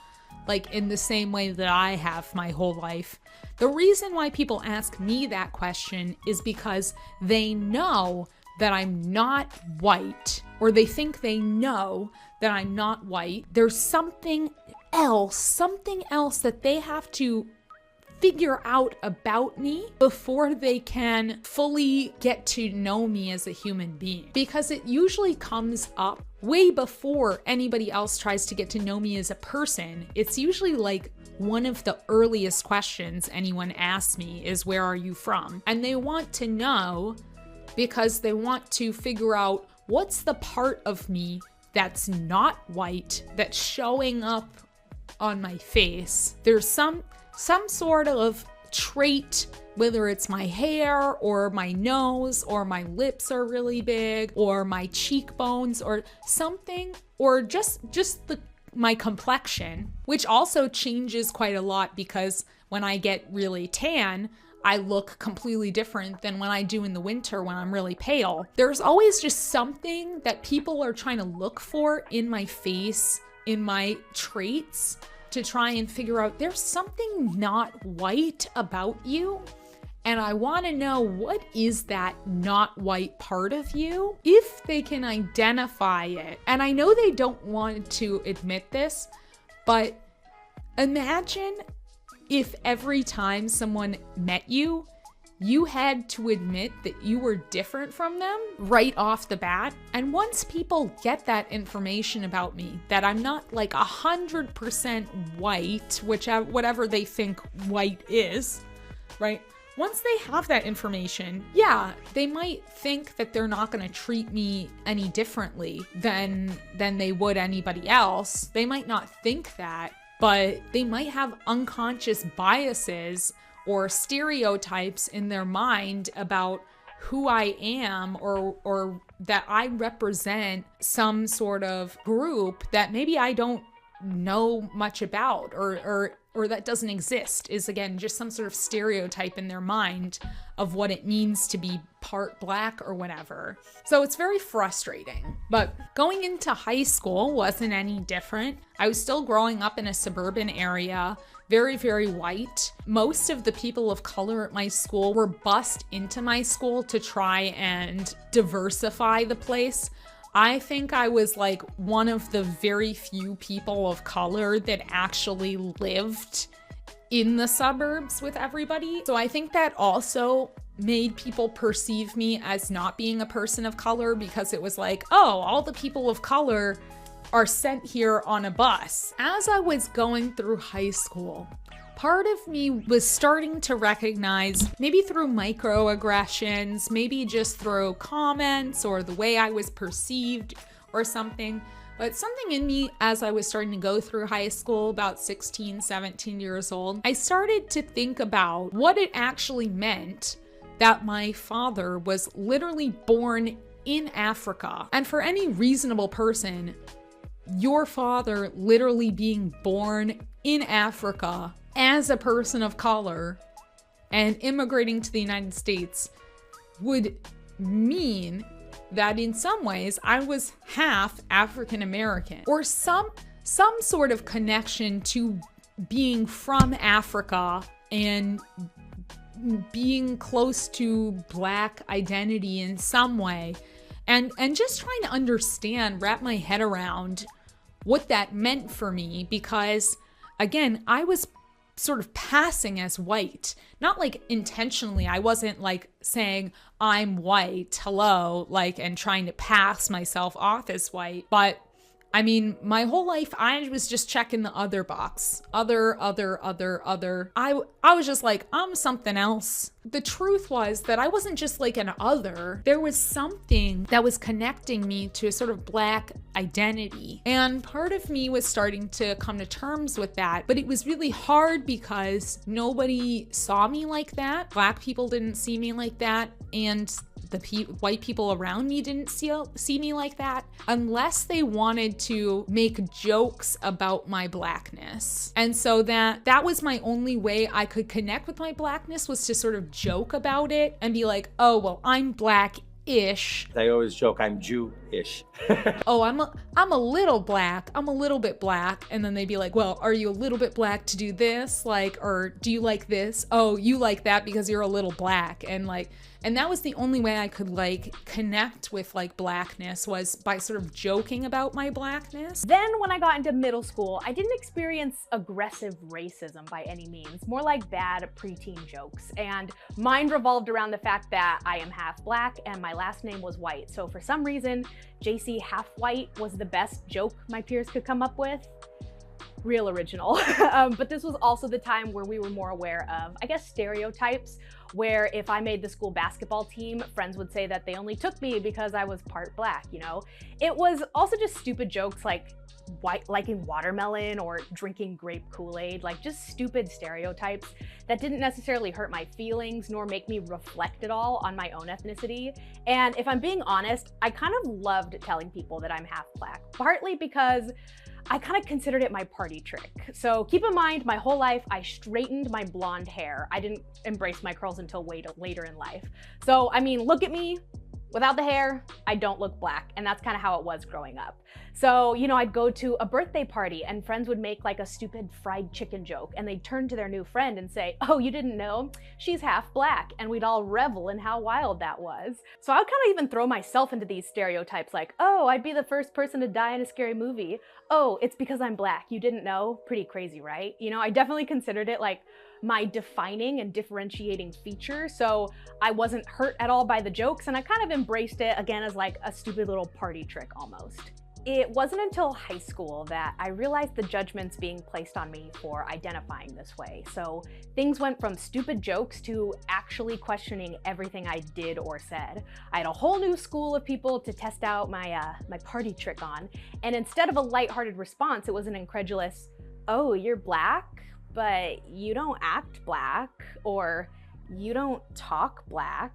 like in the same way that I have my whole life. The reason why people ask me that question is because they know that I'm not white, or they think they know that I'm not white. There's something else that they have to figure out about me before they can fully get to know me as a human being. Because it usually comes up way before anybody else tries to get to know me as a person. It's usually like one of the earliest questions anyone asks me is, where are you from? And they want to know because they want to figure out what's the part of me that's not white that's showing up on my face. There's some sort of trait, whether it's my hair or my nose or my lips are really big or my cheekbones or something, or just my complexion, which also changes quite a lot because when I get really tan, I look completely different than when I do in the winter when I'm really pale. There's always just something that people are trying to look for in my face, in my traits, to try and figure out there's something not white about you. And I want to know, what is that not white part of you? If they can identify it. And I know they don't want to admit this, but imagine if every time someone met you, you had to admit that you were different from them right off the bat. And once people get that information about me, that I'm not like 100% white, whatever they think white is, right? Once they have that information, yeah, they might think that they're not going to treat me any differently than they would anybody else. They might not think that, but they might have unconscious biases or stereotypes in their mind about who I am, or that I represent some sort of group that maybe I don't know much about, or that doesn't exist, is again just some sort of stereotype in their mind of what it means to be part black or whatever. So it's very frustrating. But going into high school wasn't any different. I was still growing up in a suburban area, very, very white. Most of the people of color at my school were bussed into my school to try and diversify the place. I think I was like one of the very few people of color that actually lived in the suburbs with everybody. So I think that also made people perceive me as not being a person of color, because it was like, oh, all the people of color are sent here on a bus. As I was going through high school, part of me was starting to recognize, maybe through microaggressions, maybe just through comments or the way I was perceived or something, but something in me as I was starting to go through high school, about 16, 17 years old, I started to think about what it actually meant that my father was literally born in Africa. And for any reasonable person, your father literally being born in Africa as a person of color and immigrating to the United States would mean that in some ways I was half African American, or some sort of connection to being from Africa and being close to black identity in some way, and just trying to understand, wrap my head around what that meant for me, because again, I was sort of passing as white, not like intentionally. I wasn't like saying I'm white, hello, like, and trying to pass myself off as white. But I mean, my whole life, I was just checking the other box. Other. I was just like, I'm something else. The truth was that I wasn't just like an other. There was something that was connecting me to a sort of black identity. And part of me was starting to come to terms with that. But it was really hard because nobody saw me like that. Black people didn't see me like that. And the white people around me didn't see me like that, unless they wanted to make jokes about my blackness. And so that was my only way I could connect with my blackness, was to sort of joke about it and be like, oh, well, I'm black-ish. I always joke I'm Jew Ish. Oh, I'm a little black. I'm a little bit black. And then they'd be like, well, are you a little bit black to do this? Like, or do you like this? Oh, you like that because you're a little black. And that was the only way I could like connect with like blackness, was by sort of joking about my blackness. Then when I got into middle school, I didn't experience aggressive racism by any means, more like bad preteen jokes. And mine revolved around the fact that I am half black and my last name was white. So for some reason, JC half white was the best joke my peers could come up with. Real original. But this was also the time where we were more aware of, I guess, stereotypes, where if I made the school basketball team, friends would say that they only took me because I was part black, you know? It was also just stupid jokes like liking watermelon or drinking grape Kool-Aid, like just stupid stereotypes that didn't necessarily hurt my feelings nor make me reflect at all on my own ethnicity. And if I'm being honest, I kind of loved telling people that I'm half black, partly because I kind of considered it my party trick. So keep in mind, my whole life, I straightened my blonde hair. I didn't embrace my curls until way later in life. So, I mean, look at me. Without the hair, I don't look black. And that's kind of how it was growing up. So, you know, I'd go to a birthday party and friends would make like a stupid fried chicken joke and they'd turn to their new friend and say, oh, you didn't know? She's half black. And we'd all revel in how wild that was. So I would kind of even throw myself into these stereotypes like, oh, I'd be the first person to die in a scary movie. Oh, it's because I'm black. You didn't know? Pretty crazy, right? You know, I definitely considered it like my defining and differentiating feature, so I wasn't hurt at all by the jokes, and I kind of embraced it again as like a stupid little party trick almost. It wasn't until high school that I realized the judgments being placed on me for identifying this way. So things went from stupid jokes to actually questioning everything I did or said. I had a whole new school of people to test out my party trick on, and instead of a lighthearted response, it was an incredulous, oh, you're black? But you don't act black, or you don't talk black.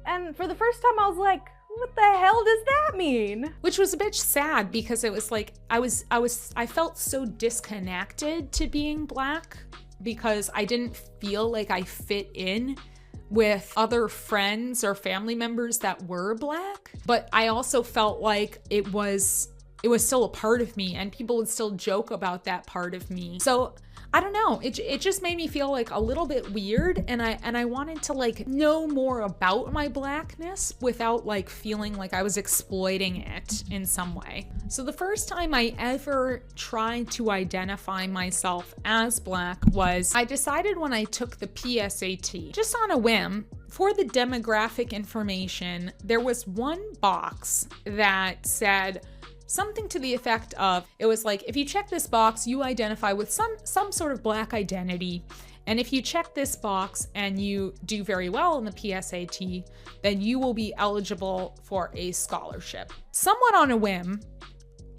And for the first time I was like, what the hell does that mean? Which was a bit sad because it was like, I felt so disconnected to being black because I didn't feel like I fit in with other friends or family members that were black. But I also felt like it was still a part of me and people would still joke about that part of me. So I don't know, it just made me feel like a little bit weird, and I wanted to like know more about my blackness without like feeling like I was exploiting it in some way. So the first time I ever tried to identify myself as black was, I decided when I took the PSAT, just on a whim, for the demographic information, there was one box that said something to the effect of, it was like, if you check this box, you identify with some sort of black identity. And if you check this box and you do very well in the PSAT, then you will be eligible for a scholarship. Somewhat on a whim,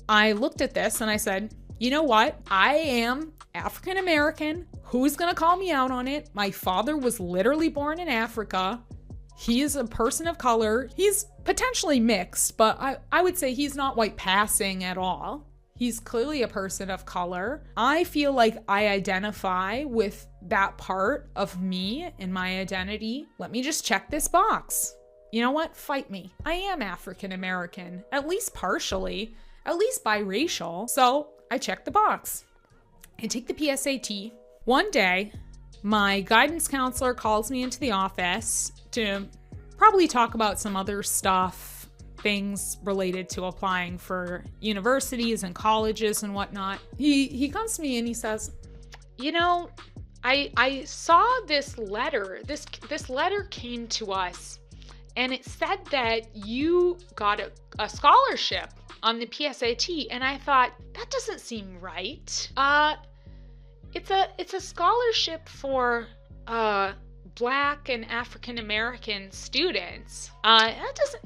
I looked at this and I said, you know what? I am African American. Who's gonna call me out on it? My father was literally born in Africa. He is a person of color. He's potentially mixed, but I would say he's not white passing at all. He's clearly a person of color. I feel like I identify with that part of me and my identity. Let me just check this box. You know what? Fight me. I am African American, at least partially, at least biracial. So I checked the box. I take the PSAT. One day, my guidance counselor calls me into the office to probably talk about some other stuff, things related to applying for universities and colleges and whatnot. He comes to me and he says, you know, I saw this letter. This letter came to us and it said that you got a scholarship on the PSAT, and I thought, that doesn't seem right. It's a scholarship for Black and African American students. And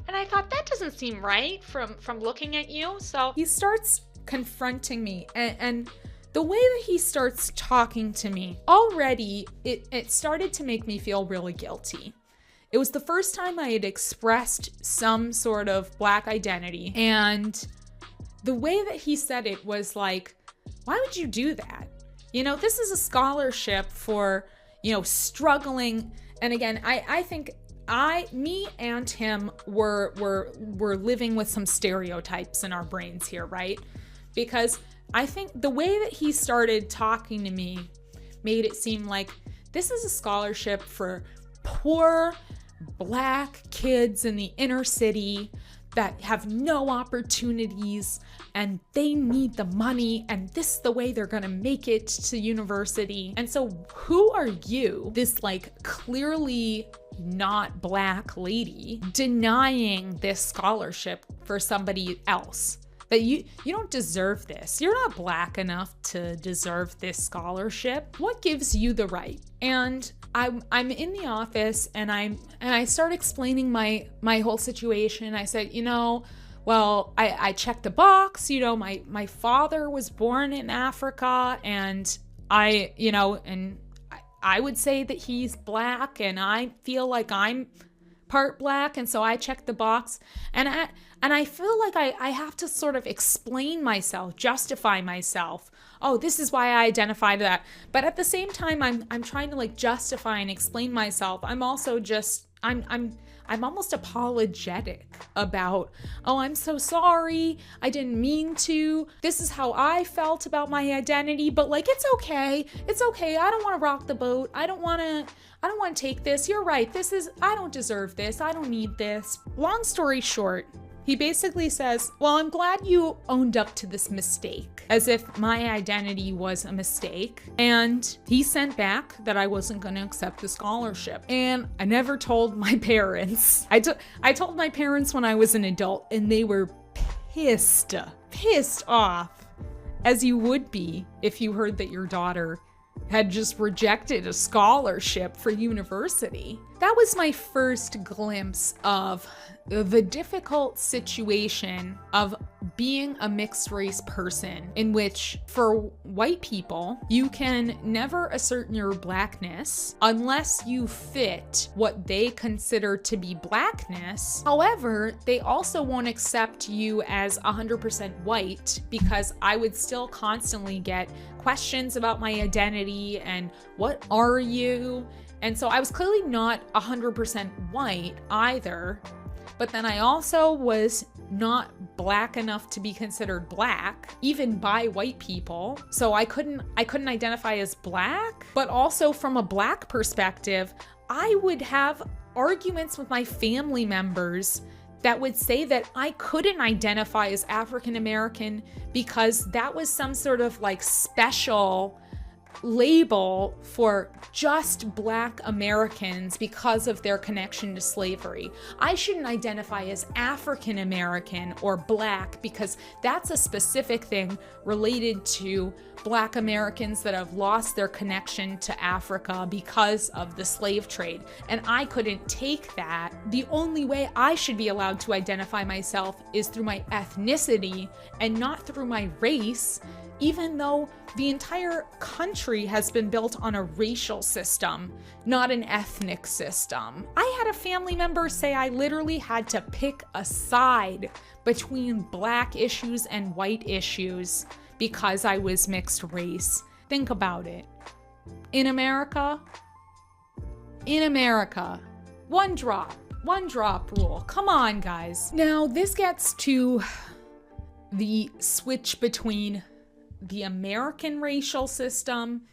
I thought, that doesn't seem right from looking at you. So he starts confronting me, and the way that he starts talking to me, already it started to make me feel really guilty. It was the first time I had expressed some sort of Black identity, and the way that he said it was like, why would you do that? You know, this is a scholarship for, you know, struggling. And again, I think me and him were living with some stereotypes in our brains here, right? Because I think the way that he started talking to me made it seem like this is a scholarship for poor Black kids in the inner city that have no opportunities and they need the money, and this is the way they're gonna make it to university. And so who are you, this like clearly not Black lady, denying this scholarship for somebody else? That you don't deserve this. You're not Black enough to deserve this scholarship. What gives you the right? And I'm in the office and I start explaining my whole situation. I said, well, I checked the box, my father was born in Africa, and I would say that he's Black, and I feel like I'm part Black, and so I checked the box, and I feel like I have to sort of explain myself, justify myself. Oh, this is why I identify that. But at the same time, I'm trying to like justify and explain myself. I'm also just I'm almost apologetic about, oh, I'm so sorry, I didn't mean to. This is how I felt about my identity, but like it's okay. It's okay. I don't want to rock the boat. I don't want to take this. You're right. I don't deserve this. I don't need this. Long story short, he basically says, well, I'm glad you owned up to this mistake, as if my identity was a mistake. And he sent back that I wasn't going to accept the scholarship. And I never told my parents. I told my parents when I was an adult, and they were pissed off, as you would be if you heard that your daughter had just rejected a scholarship for university. That was my first glimpse of the difficult situation of being a mixed race person, in which for white people, you can never assert your Blackness unless you fit what they consider to be Blackness. However, they also won't accept you as 100% white, because I would still constantly get questions about my identity and what are you? And so I was clearly not 100% white either, but then I also was not Black enough to be considered Black, even by white people. So I couldn't identify as Black, but also from a Black perspective, I would have arguments with my family members that would say that I couldn't identify as African American because that was some sort of like special label for just Black Americans because of their connection to slavery. I shouldn't identify as African American or Black because that's a specific thing related to Black Americans that have lost their connection to Africa because of the slave trade. And I couldn't take that. The only way I should be allowed to identify myself is through my ethnicity and not through my race, even though the entire country has been built on a racial system, not an ethnic system. I had a family member say I literally had to pick a side between Black issues and white issues because I was mixed race. Think about it. In America, one drop rule. Come on, guys. Now, this gets to the switch between the American racial system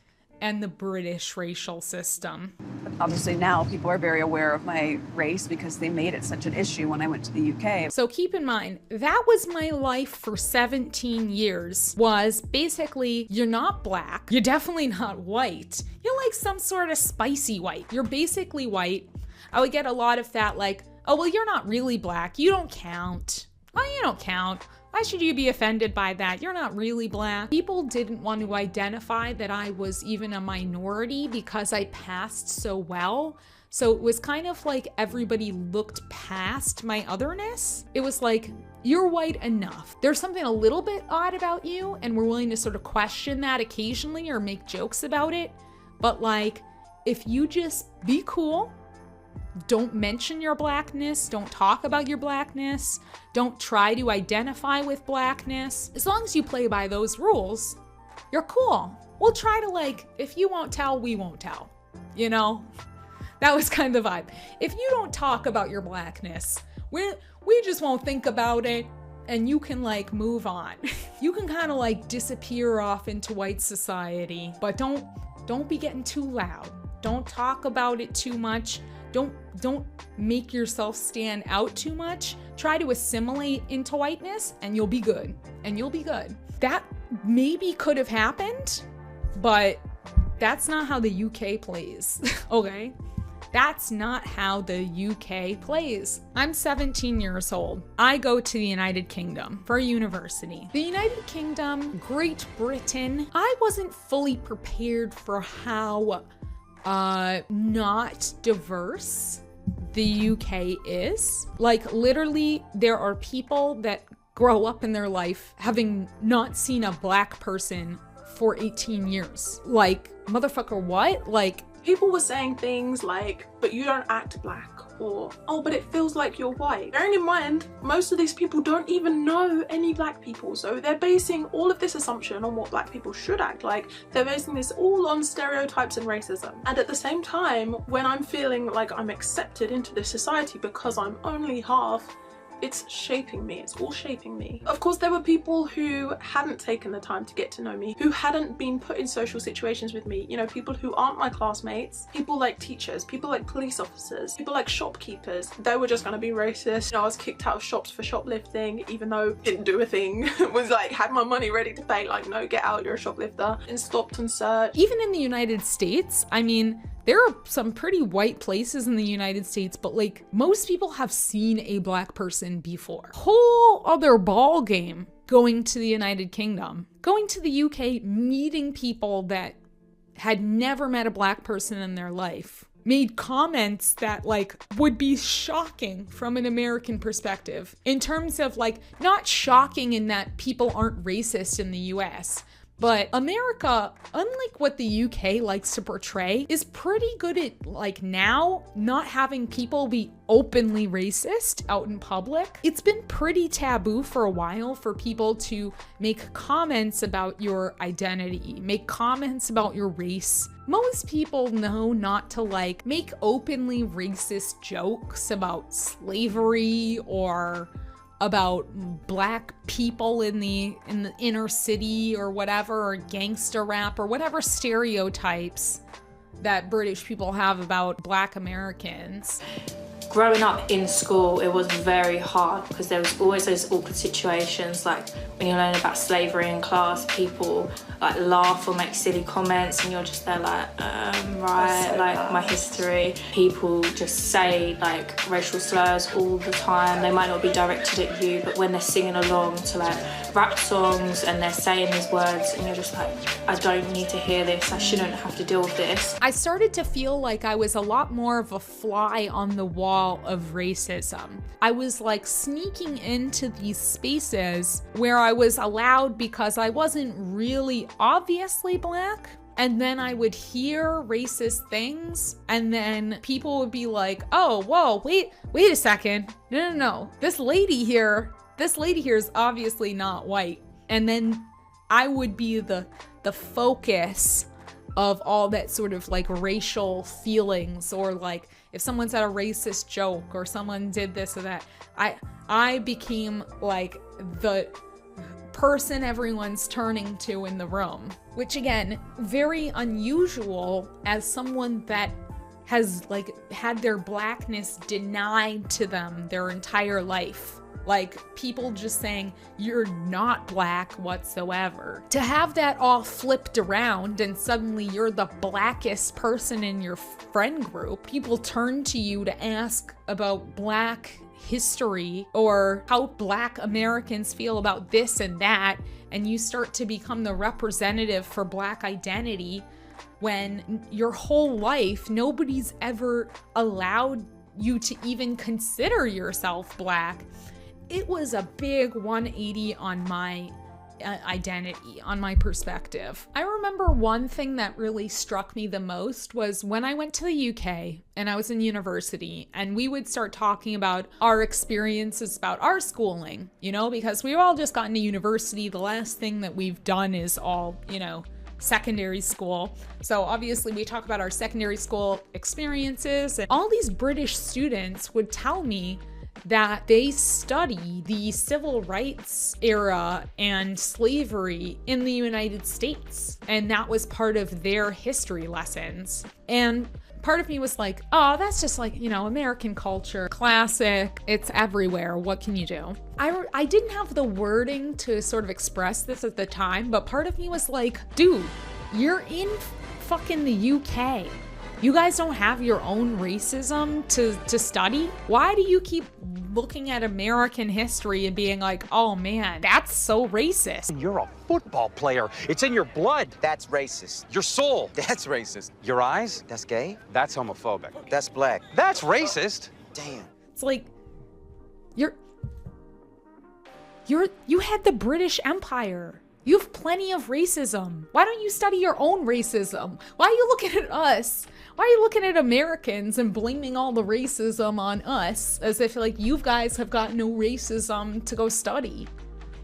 and the British racial system. Obviously now people are very aware of my race because they made it such an issue when I went to the UK. So keep in mind, that was my life for 17 years, was basically, you're not Black, you're definitely not white, you're like some sort of spicy white, you're basically white. I would get a lot of that like, oh, well, you're not really Black, you don't count. Oh, you don't count. Why should you be offended by that? You're not really Black. People didn't want to identify that I was even a minority because I passed so well. So it was kind of like everybody looked past my otherness. It was like, you're white enough. There's something a little bit odd about you, and we're willing to sort of question that occasionally or make jokes about it. But like, if you just be cool, don't mention your Blackness, don't talk about your Blackness, don't try to identify with Blackness. As long as you play by those rules, you're cool. We'll try to like, if you won't tell, we won't tell, you know? That was kind of the vibe. If you don't talk about your blackness, we just won't think about it, and you can like move on. You can kind of like disappear off into white society, but don't be getting too loud. Don't talk about it too much. Don't make yourself stand out too much. Try to assimilate into whiteness and you'll be good. And you'll be good. That maybe could have happened, but that's not how the UK plays, okay? That's not how the UK plays. I'm 17 years old. I go to the United Kingdom for university. The United Kingdom, Great Britain, I wasn't fully prepared for how not diverse the UK is. Like literally, there are people that grow up in their life having not seen a black person for 18 years. Like, motherfucker, what? Like, people were saying things like, but you don't act black, or, oh, but it feels like you're white. Bearing in mind, most of these people don't even know any black people, so they're basing all of this assumption on what black people should act like. They're basing this all on stereotypes and racism. And at the same time, when I'm feeling like I'm accepted into this society because I'm only half, it's shaping me, it's all shaping me. Of course, there were people who hadn't taken the time to get to know me, who hadn't been put in social situations with me, you know, people who aren't my classmates, people like teachers, people like police officers, people like shopkeepers. They were just gonna be racist. You know, I was kicked out of shops for shoplifting, even though didn't do a thing. Was like, had my money ready to pay, like, no, get out, you're a shoplifter, and stopped and searched. Even in the United States, I mean, there are some pretty white places in the United States, but like most people have seen a black person before. Whole other ball game going to the United Kingdom. Going to the UK, meeting people that had never met a black person in their life, made comments that like would be shocking from an American perspective. In terms of like, not shocking in that people aren't racist in the US, but America, unlike what the UK likes to portray, is pretty good at, like, now not having people be openly racist out in public. It's been pretty taboo for a while for people to make comments about your identity, make comments about your race. Most people know not to like make openly racist jokes about slavery or about black people in the inner city or whatever, or gangster rap or whatever stereotypes that British people have about black Americans. Growing up in school, it was very hard because there was always those awkward situations, like when you learn about slavery in class, people like laugh or make silly comments and you're just there like, right, like my history. People just say like racial slurs all the time. They might not be directed at you, but when they're singing along to like rap songs and they're saying these words and you're just like, I don't need to hear this, I shouldn't have to deal with this. I started to feel like I was a lot more of a fly on the wall of racism. I was like sneaking into these spaces where I was allowed because I wasn't really obviously black. And then I would hear racist things and then people would be like, oh, whoa, wait a second. No. This lady here is obviously not white. And then I would be the focus of all that sort of like racial feelings, or like if someone said a racist joke or someone did this or that, I became like the person everyone's turning to in the room, which again, very unusual as someone that has like had their blackness denied to them their entire life. Like people just saying, you're not black whatsoever. To have that all flipped around and suddenly you're the blackest person in your friend group, people turn to you to ask about black history or how black Americans feel about this and that, and you start to become the representative for black identity when your whole life nobody's ever allowed you to even consider yourself black. It was a big 180 on my identity, on my perspective. I remember one thing that really struck me the most was when I went to the UK and I was in university and we would start talking about our experiences about our schooling, you know, because we've all just gotten to university. The last thing that we've done is all, you know, secondary school. So obviously we talk about our secondary school experiences, and all these British students would tell me that they study the civil rights era and slavery in the United States. And that was part of their history lessons. And part of me was like, oh, that's just like, you know, American culture, classic, it's everywhere, what can you do? I didn't have the wording to sort of express this at the time, but part of me was like, dude, you're in fucking the UK. You guys don't have your own racism to study? Why do you keep looking at American history and being like, oh man, that's so racist? You're a football player. It's in your blood. That's racist. Your soul. That's racist. Your eyes. That's gay. That's homophobic. That's black. That's racist. Damn. It's like, you had the British Empire. You have plenty of racism. Why don't you study your own racism? Why are you looking at us? Why are you looking at Americans and blaming all the racism on us as if like you guys have got no racism to go study?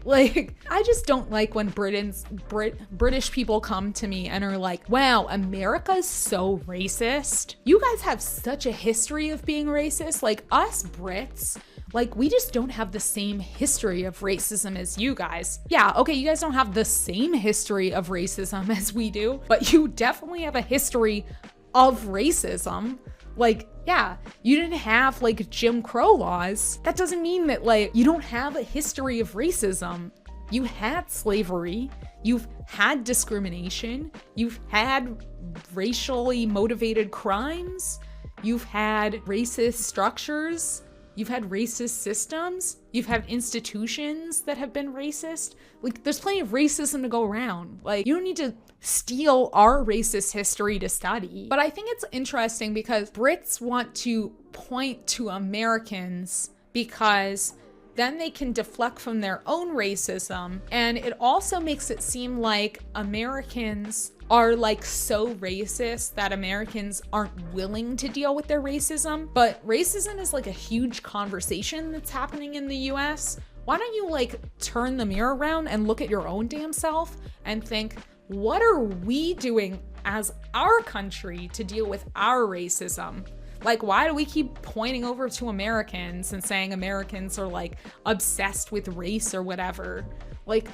Like, I just don't like when British people come to me and are like, wow, America's so racist. You guys have such a history of being racist. Like us Brits, like, we just don't have the same history of racism as you guys. Yeah, okay, you guys don't have the same history of racism as we do, but you definitely have a history of racism. Like, yeah, you didn't have like Jim Crow laws. That doesn't mean that like you don't have a history of racism. You had slavery, you've had discrimination, you've had racially motivated crimes, you've had racist structures, you've had racist systems, you've had institutions that have been racist. Like, there's plenty of racism to go around. Like, you don't need to steal our racist history to study. But I think it's interesting because Brits want to point to Americans because then they can deflect from their own racism. And it also makes it seem like Americans are like so racist that Americans aren't willing to deal with their racism. But racism is like a huge conversation that's happening in the US. Why don't you like turn the mirror around and look at your own damn self and think, what are we doing as our country to deal with our racism? Like, why do we keep pointing over to Americans and saying Americans are like obsessed with race or whatever? Like,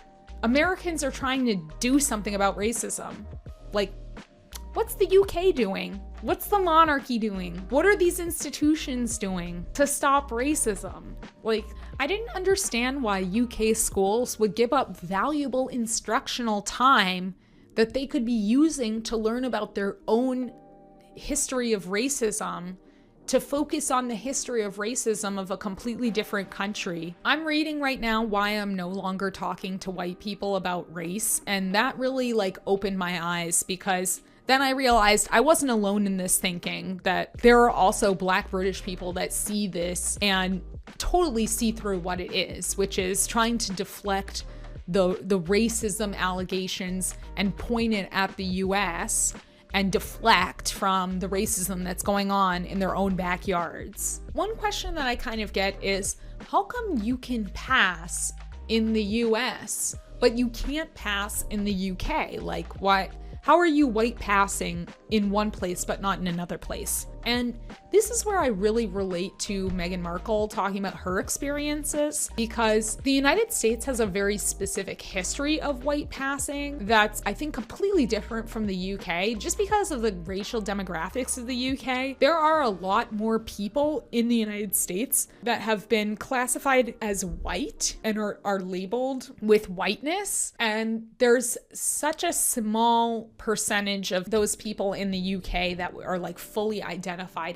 Americans are trying to do something about racism. Like, what's the UK doing? What's the monarchy doing? What are these institutions doing to stop racism? Like, I didn't understand why UK schools would give up valuable instructional time that they could be using to learn about their own history of racism to focus on the history of racism of a completely different country. I'm reading right now Why I'm No Longer Talking to White People About Race, and that really like opened my eyes because then I realized I wasn't alone in this thinking, that there are also Black British people that see this and totally see through what it is, which is trying to deflect the racism allegations and point it at the US and deflect from the racism that's going on in their own backyards. One question that I kind of get is, how come you can pass in the US, but you can't pass in the UK? Like, what? How are you white passing in one place but not in another place? And this is where I really relate to Meghan Markle talking about her experiences, because the United States has a very specific history of white passing that's, I think, completely different from the UK. Just because of the racial demographics of the UK, there are a lot more people in the United States that have been classified as white and are labeled with whiteness. And there's such a small percentage of those people in the UK that are like fully identified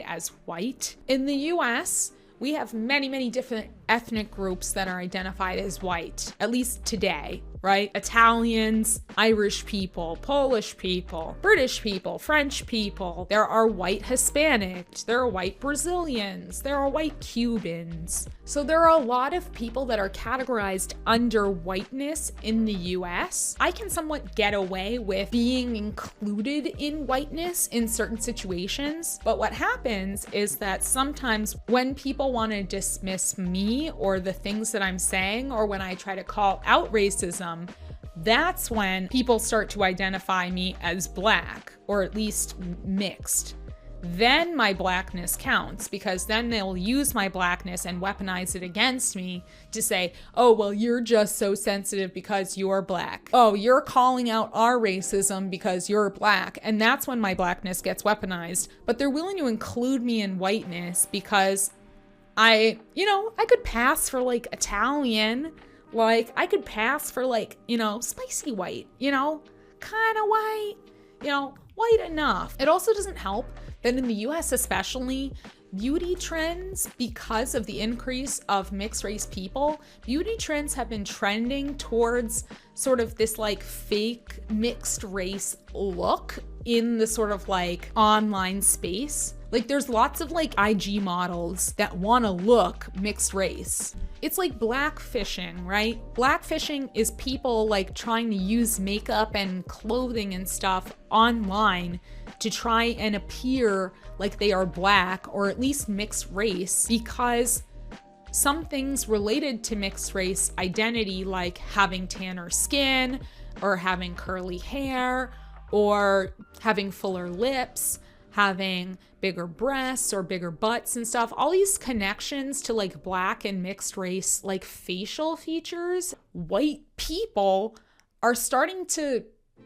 as white. In the US, we have many, many different ethnic groups that are identified as white, at least today, right? Italians, Irish people, Polish people, British people, French people. There are white Hispanics, there are white Brazilians, there are white Cubans. So there are a lot of people that are categorized under whiteness in the US. I can somewhat get away with being included in whiteness in certain situations, but what happens is that sometimes when people want to dismiss me or the things that I'm saying, or when I try to call out racism, that's when people start to identify me as black, or at least mixed. Then my blackness counts, because then they'll use my blackness and weaponize it against me to say, oh, well, you're just so sensitive because you're black. Oh, you're calling out our racism because you're black. And that's when my blackness gets weaponized. But they're willing to include me in whiteness because I could pass for like Italian. Like, I could pass for like, spicy white, kind of white, white enough. It also doesn't help that in the US especially, beauty trends, because of the increase of mixed race people, beauty trends have been trending towards sort of this like fake mixed race look in the sort of like online space. Like there's lots of like IG models that want to look mixed race. It's like blackfishing, right? Blackfishing is people like trying to use makeup and clothing and stuff online to try and appear like they are black or at least mixed race, because some things related to mixed race identity, like having tanner skin or having curly hair or having fuller lips, having bigger breasts or bigger butts and stuff, all these connections to like black and mixed race like facial features, white people are starting to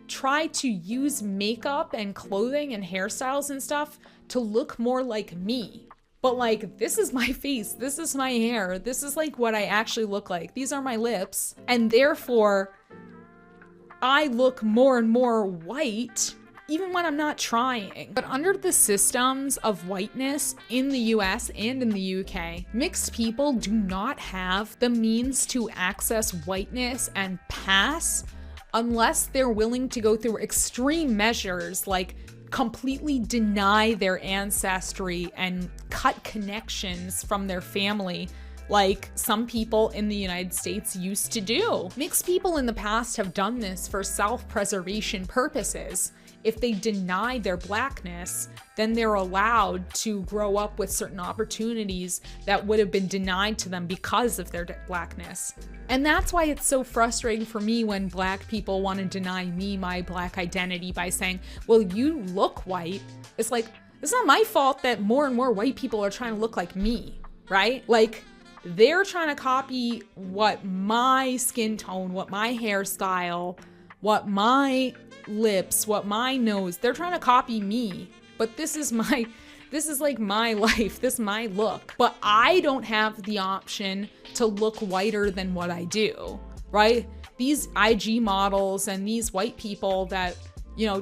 try to use makeup and clothing and hairstyles and stuff to look more like me. But like, this is my face, this is my hair, this is like what I actually look like, these are my lips, and therefore I look more and more white even when I'm not trying. But under the systems of whiteness in the US and in the UK, mixed people do not have the means to access whiteness and pass unless they're willing to go through extreme measures like completely deny their ancestry and cut connections from their family, like some people in the United States used to do. Mixed people in the past have done this for self-preservation purposes. If they deny their blackness, then they're allowed to grow up with certain opportunities that would have been denied to them because of their blackness. And that's why it's so frustrating for me when black people want to deny me my black identity by saying, well, you look white. It's like, it's not my fault that more and more white people are trying to look like me, right? Like, they're trying to copy what my skin tone, what my hairstyle, what my lips, what my nose, they're trying to copy me. But this is like my life, this is my look. But I don't have the option to look whiter than what I do, right? These IG models and these white people that,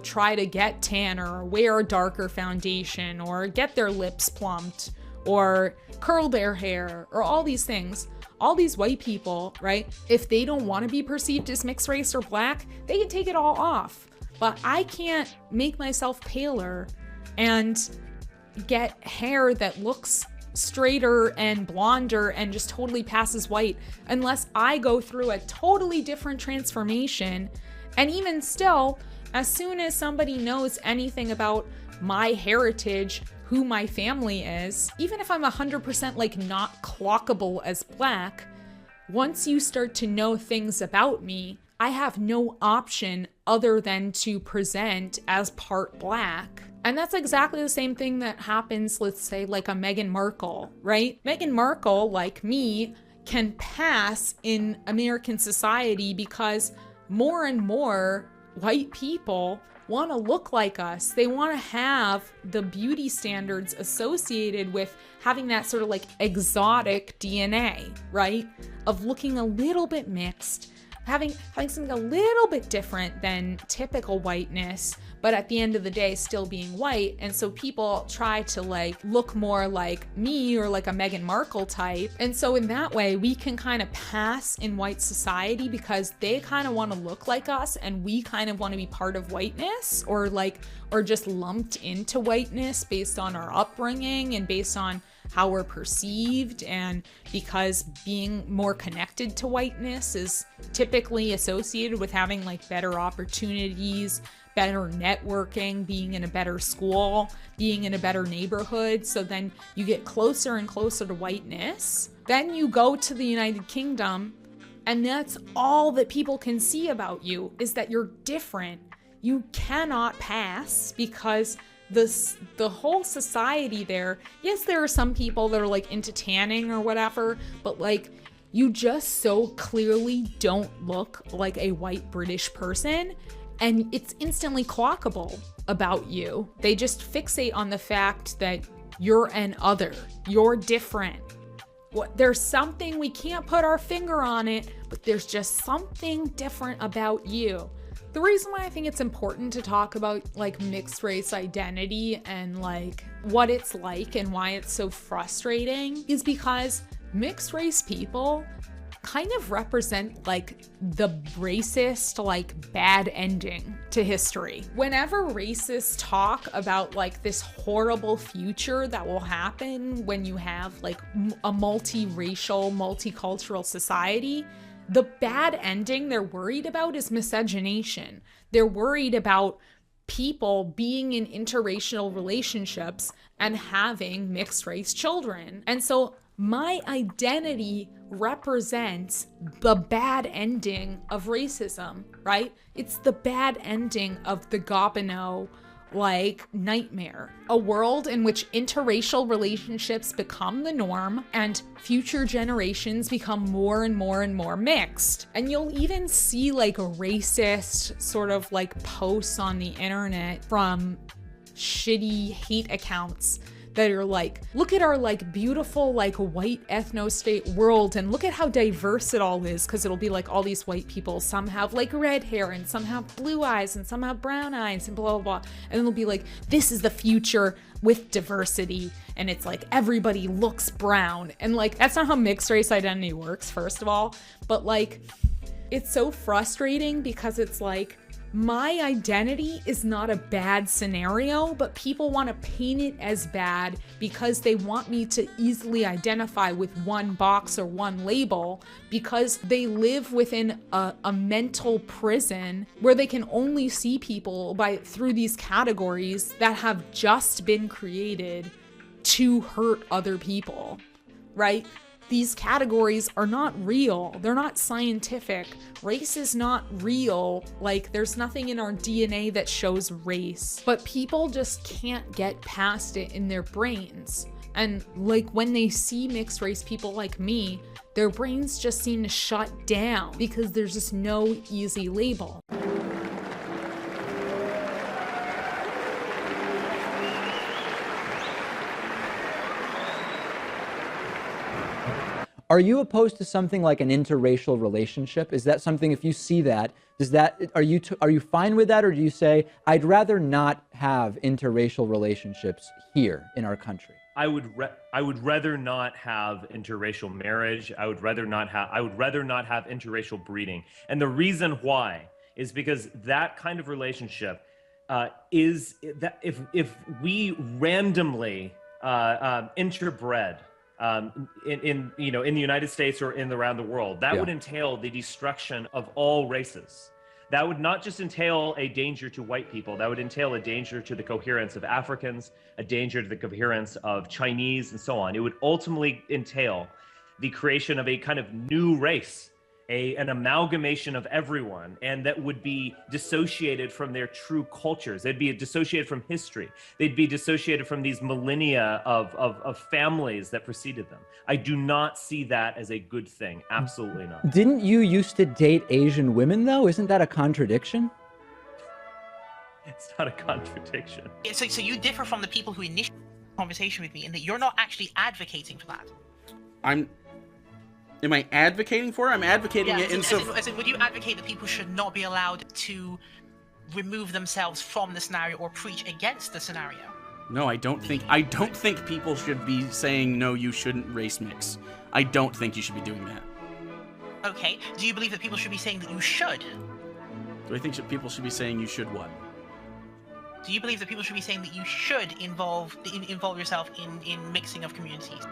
try to get tanner or wear a darker foundation or get their lips plumped or curl their hair or all these things, all these white people, right? If they don't want to be perceived as mixed race or black, they can take it all off. But I can't make myself paler and get hair that looks straighter and blonder and just totally passes white unless I go through a totally different transformation. And even still, as soon as somebody knows anything about my heritage, who my family is, even if I'm 100% like not clockable as black, once you start to know things about me, I have no option other than to present as part black. And that's exactly the same thing that happens, let's say, like a Meghan Markle, right? Meghan Markle, like me, can pass in American society because more and more white people want to look like us. They want to have the beauty standards associated with having that sort of like exotic DNA, right? Of looking a little bit mixed, having something a little bit different than typical whiteness, but at the end of the day still being white. And so people try to like look more like me or like a Meghan Markle type. And so in that way we can kind of pass in white society because they kind of want to look like us and we kind of want to be part of whiteness or just lumped into whiteness based on our upbringing and based on how we're perceived, and because being more connected to whiteness is typically associated with having like better opportunities, better networking, being in a better school, being in a better neighborhood. So then you get closer and closer to whiteness. Then you go to the United Kingdom And that's all that people can see about you, is that you're different. You cannot pass because the whole society there, yes, there are some people that are like into tanning or whatever, but like you just so clearly don't look like a white British person, and it's instantly clockable about you. They just fixate on the fact that you're an other, you're different. There's something, we can't put our finger on it, but there's just something different about you. The reason why I think it's important to talk about like mixed race identity and like what it's like and why it's so frustrating is because mixed race people kind of represent like the racist, like bad ending to history. Whenever racists talk about like this horrible future that will happen when you have like a multiracial, multicultural society, the bad ending they're worried about is miscegenation. They're worried about people being in interracial relationships and having mixed race children. And so my identity represents the bad ending of racism, right? It's the bad ending of the Gobineau like nightmare. A world in which interracial relationships become the norm and future generations become more and more and more mixed. And you'll even see like racist sort of like posts on the internet from shitty hate accounts that are like, look at our like beautiful like white ethno-state world and look at how diverse it all is, because it'll be like all these white people, some have like red hair and some have blue eyes and some have brown eyes and blah blah blah, and it'll be like, this is the future with diversity, and it's like everybody looks brown, and like that's not how mixed race identity works, first of all. But like it's so frustrating because it's like, my identity is not a bad scenario, but people want to paint it as bad because they want me to easily identify with one box or one label, because they live within a mental prison where they can only see people through these categories that have just been created to hurt other people, right? These categories are not real. They're not scientific. Race is not real. Like, there's nothing in our DNA that shows race. But people just can't get past it in their brains. And like when they see mixed race people like me, their brains just seem to shut down because there's just no easy label. Are you opposed to something like an interracial relationship? Is that something, if you see that, are you fine with that, or do you say, I'd rather not have interracial relationships here in our country? I would rather not have interracial marriage. I would rather not have interracial breeding. And the reason why is because that kind of relationship is that if we randomly interbred in the United States or around the world, that would entail the destruction of all races. That would not just entail a danger to white people, that would entail a danger to the coherence of Africans, a danger to the coherence of Chinese, and so on. It would ultimately entail the creation of a kind of new race, an amalgamation of everyone, and that would be dissociated from their true cultures. They'd be dissociated from history. They'd be dissociated from these millennia of families that preceded them. I do not see that as a good thing. Absolutely not. Didn't you used to date Asian women, though? Isn't that a contradiction? It's not a contradiction. So you differ from the people who initiated the conversation with me in that you're not actually advocating for that. Am I advocating for it? I'm advocating it in so... As in, would you advocate that people should not be allowed to remove themselves from the scenario or preach against the scenario? No, I don't think people should be saying, no, you shouldn't race mix. I don't think you should be doing that. Okay. Do you believe that people should be saying that you should? Do I think people should be saying you should what? Do you believe that people should be saying that you should involve yourself in mixing of communities?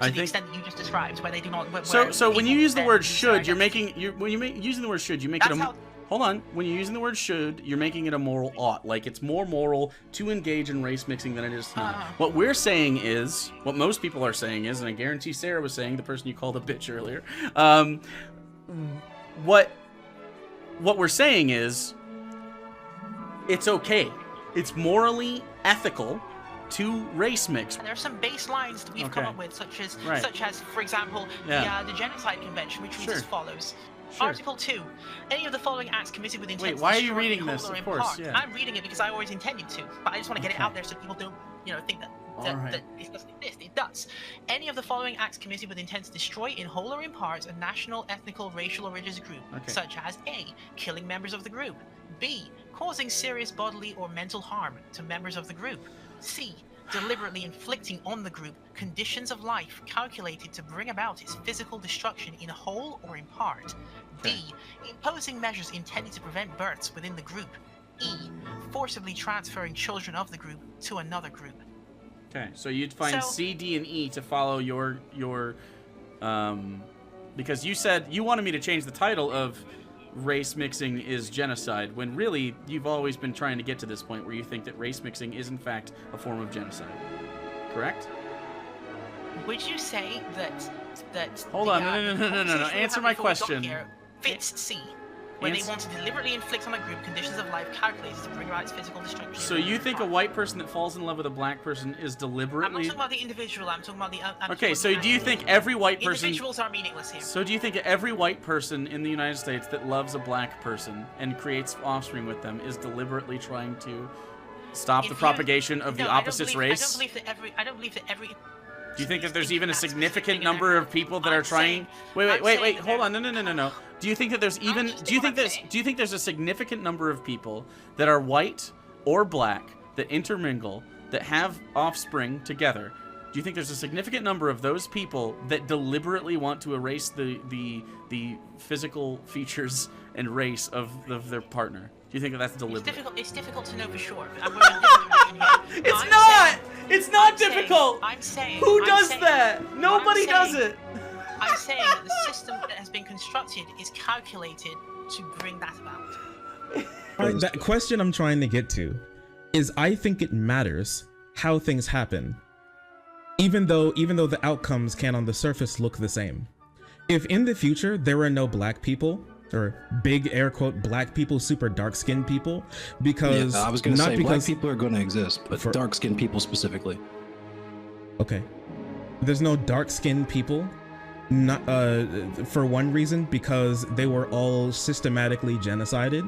To the extent that you just described, where they do not. So when you use the word should, using the word should, you make it a. Hold on. When you're using the word should, you're making it a moral ought. Like, it's more moral to engage in race mixing than it is to not. What we're saying is, what most people are saying is, and I guarantee Sarah was saying, the person you called a bitch earlier, what we're saying is it's okay. It's morally ethical to race mix. And there are some baselines that we've come up with, such as, for example, the Genocide Convention, which reads as follows. Sure. Article 2. Any of the following acts committed with intent Wait, why to are you destroy reading in this? whole or Of in course, part. yeah. I'm reading it because I always intended to, but I just want to get it out there so people don't, think that that it doesn't exist. It does. Any of the following acts committed with intent to destroy in whole or in part a national, ethnical, racial, or religious group, such as A. Killing members of the group. B. Causing serious bodily or mental harm to members of the group. C. Deliberately inflicting on the group conditions of life calculated to bring about its physical destruction in whole or in part. D. Imposing measures intended to prevent births within the group. E. Forcibly transferring children of the group to another group. Okay, so you'd find C, D, and E to follow your because you said you wanted me to change the title of race mixing is genocide, when really you've always been trying to get to this point where you think that race mixing is in fact a form of genocide. Correct? Would you say that Hold on, no. Answer my question. Fits C, where they want to deliberately inflict on a group conditions of life calculated to bring about its physical destruction. So you think a white person that falls in love with a black person is deliberately... I'm not talking about the individual, I'm talking about the... Okay, so do you think every white person... Individuals are meaningless here. So do you think every white person in the United States that loves a black person and creates offspring with them is deliberately trying to stop the propagation of the opposite race? I don't believe that every... Do you think that there's even a significant number of people that are trying... Wait, hold on, no. Do you think that there's even... Do you think there's a significant number of people that are white or black that intermingle, that have offspring together? Do you think there's a significant number of those people that deliberately want to erase the physical features and race of their partner? Do you think that that's deliberate? It's difficult to know for sure. It's not difficult! I'm saying... Who does that? Nobody does it! I'm saying that the system that has been constructed is calculated to bring that about. That question I'm trying to get to is, I think it matters how things happen, even though the outcomes can on the surface look the same. If in the future there are no black people, or big air quote black people, super dark skinned people, because I was going to say black people are going to exist, but dark skinned people specifically. Okay, there's no dark skinned people. Not for one reason, because they were all systematically genocided,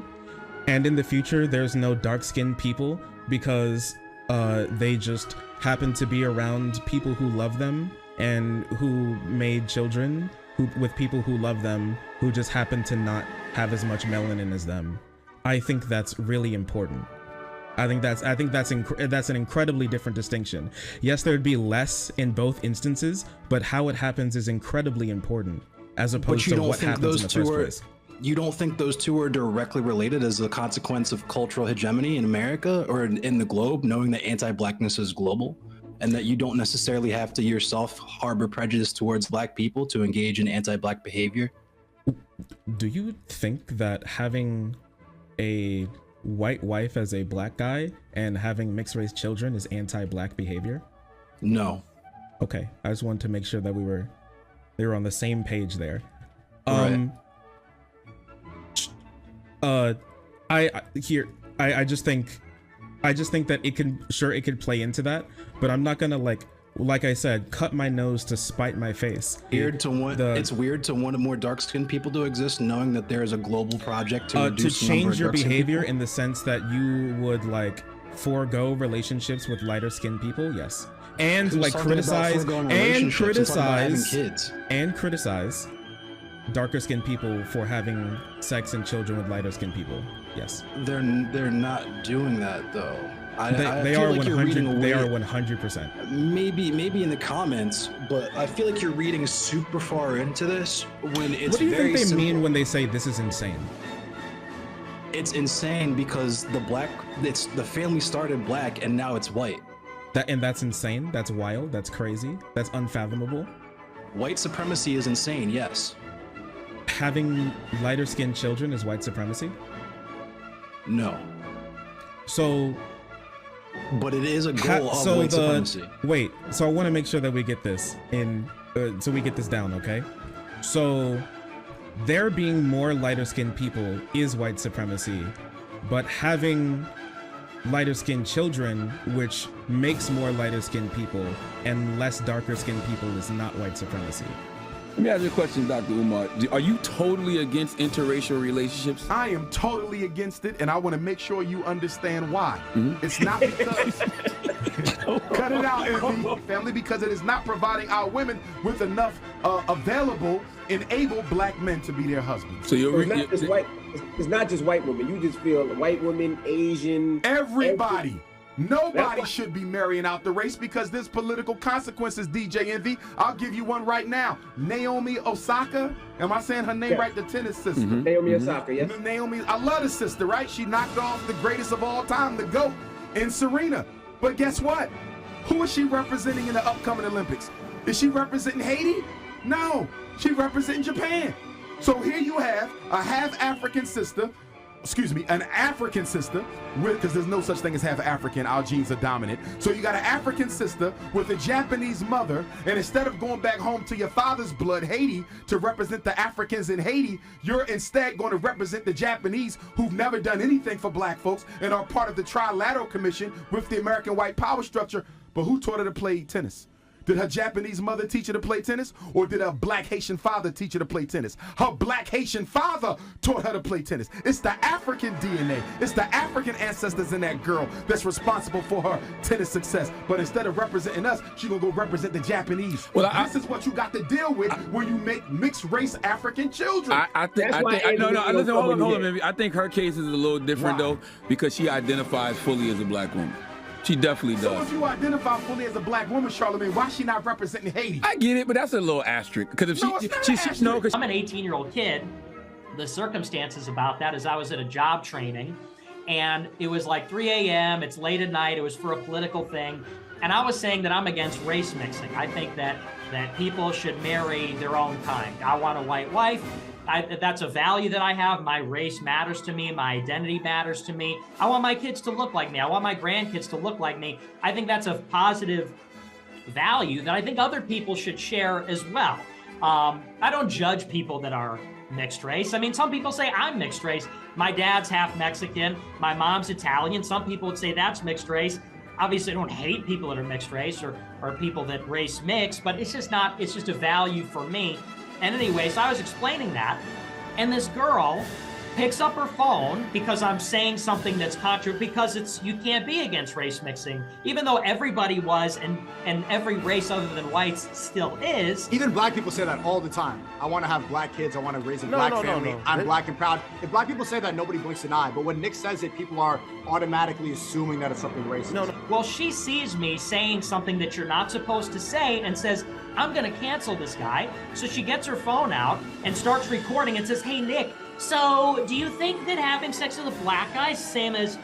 and in the future there's no dark-skinned people because they just happen to be around people who love them and who made children with people who love them who just happen to not have as much melanin as them. I think that's really important. I think that's an incredibly different distinction. Yes, there'd be less in both instances, but how it happens is incredibly important, as opposed to what happens in the first place. You don't think those two are directly related as a consequence of cultural hegemony in America or in the globe, knowing that anti-blackness is global, and that you don't necessarily have to yourself harbor prejudice towards black people to engage in anti-black behavior? Do you think that having a white wife as a black guy and having mixed race children is anti-black behavior? No. Okay, I just wanted to make sure that we were on the same page there. Right. I just think that it could play into that, but I'm not gonna like I said, cut my nose to spite my face. It's weird to want more dark-skinned people to exist, knowing that there is a global project to reduce the number change of your dark-skinned behavior people. in the sense that you would forego relationships with lighter skinned people. Yes, and Who's talking about foregoing relationships? I'm talking about having kids. Darker skinned people for having sex and children with lighter skinned people. Yes, They're not doing that though. They are 100%. They are 100%. Maybe in the comments, but I feel like you're reading super far into this when it's What do you very think they simple. mean when they say this is insane? It's insane because the family started black and now it's white. That's insane. That's wild. That's crazy. That's unfathomable. White supremacy is insane. Yes. Having lighter skinned children is white supremacy? No. So. But it is a goal of white supremacy. Wait. So I want to make sure that we get this so we get this down. Okay. So there being more lighter skinned people is white supremacy, but having lighter skinned children, which makes more lighter skinned people and less darker skinned people, is not white supremacy. Let me ask you a question, Dr. Umar. Are you totally against interracial relationships? I am totally against it, and I want to make sure you understand why. It's not because... Cut it out, Envy, family, because it is not providing our women with enough available and able black men to be their husbands. So it's not just white. It's not just white women. You just feel white women, Asian, everybody. Nobody should be marrying out the race because there's political consequences, DJ Envy. I'll give you one right now. Naomi Osaka, am I saying her name right? The tennis sister. Naomi Osaka, yes. Naomi, I love the sister, right? She knocked off the greatest of all time, the GOAT, in Serena. But guess what? Who is she representing in the upcoming Olympics? Is she representing Haiti? No, she's representing Japan. So here you have a half African sister, an African sister, because there's no such thing as half African, our genes are dominant. So you got an African sister with a Japanese mother, and instead of going back home to your father's blood, Haiti, to represent the Africans in Haiti, you're instead going to represent the Japanese who've never done anything for black folks and are part of the Trilateral Commission with the American white power structure. But who taught her to play tennis? Did her Japanese mother teach her to play tennis, or did her black Haitian father teach her to play tennis? Her black Haitian father taught her to play tennis. It's the African DNA. It's the African ancestors in that girl that's responsible for her tennis success. But instead of representing us, she's gonna go represent the Japanese. Well, this is what you got to deal with when you make mixed race African children. Listen, hold on, baby. I think her case is a little different though, because she identifies fully as a black woman. She definitely does. So if you identify fully as a black woman, Charlamagne, why is she not representing Haiti? I get it, but that's a little asterisk. Because if I'm an 18-year-old kid. The circumstances about that is I was at a job training, and it was like 3 a.m. It's late at night. It was for a political thing, and I was saying that I'm against race mixing. I think that people should marry their own kind. I want a white wife. That's a value that I have. My race matters to me. My identity matters to me. I want my kids to look like me. I want my grandkids to look like me. I think that's a positive value that I think other people should share as well. I don't judge people that are mixed race. I mean, some people say I'm mixed race. My dad's half Mexican. My mom's Italian. Some people would say that's mixed race. Obviously, I don't hate people that are mixed race or people that race mix, but it's just a value for me. And anyway, so I was explaining that, and this girl picks up her phone because I'm saying something that's contrary, because you can't be against race mixing, even though everybody was, and every race other than whites still is. Even black people say that all the time. I want to have black kids. I want to raise a black family. I'm black and proud. If black people say that, nobody blinks an eye. But when Nick says it, people are automatically assuming that it's something racist. Well, she sees me saying something that you're not supposed to say and says, I'm going to cancel this guy. So she gets her phone out and starts recording and says, hey, Nick, so do you think that having sex with a black guy is the same as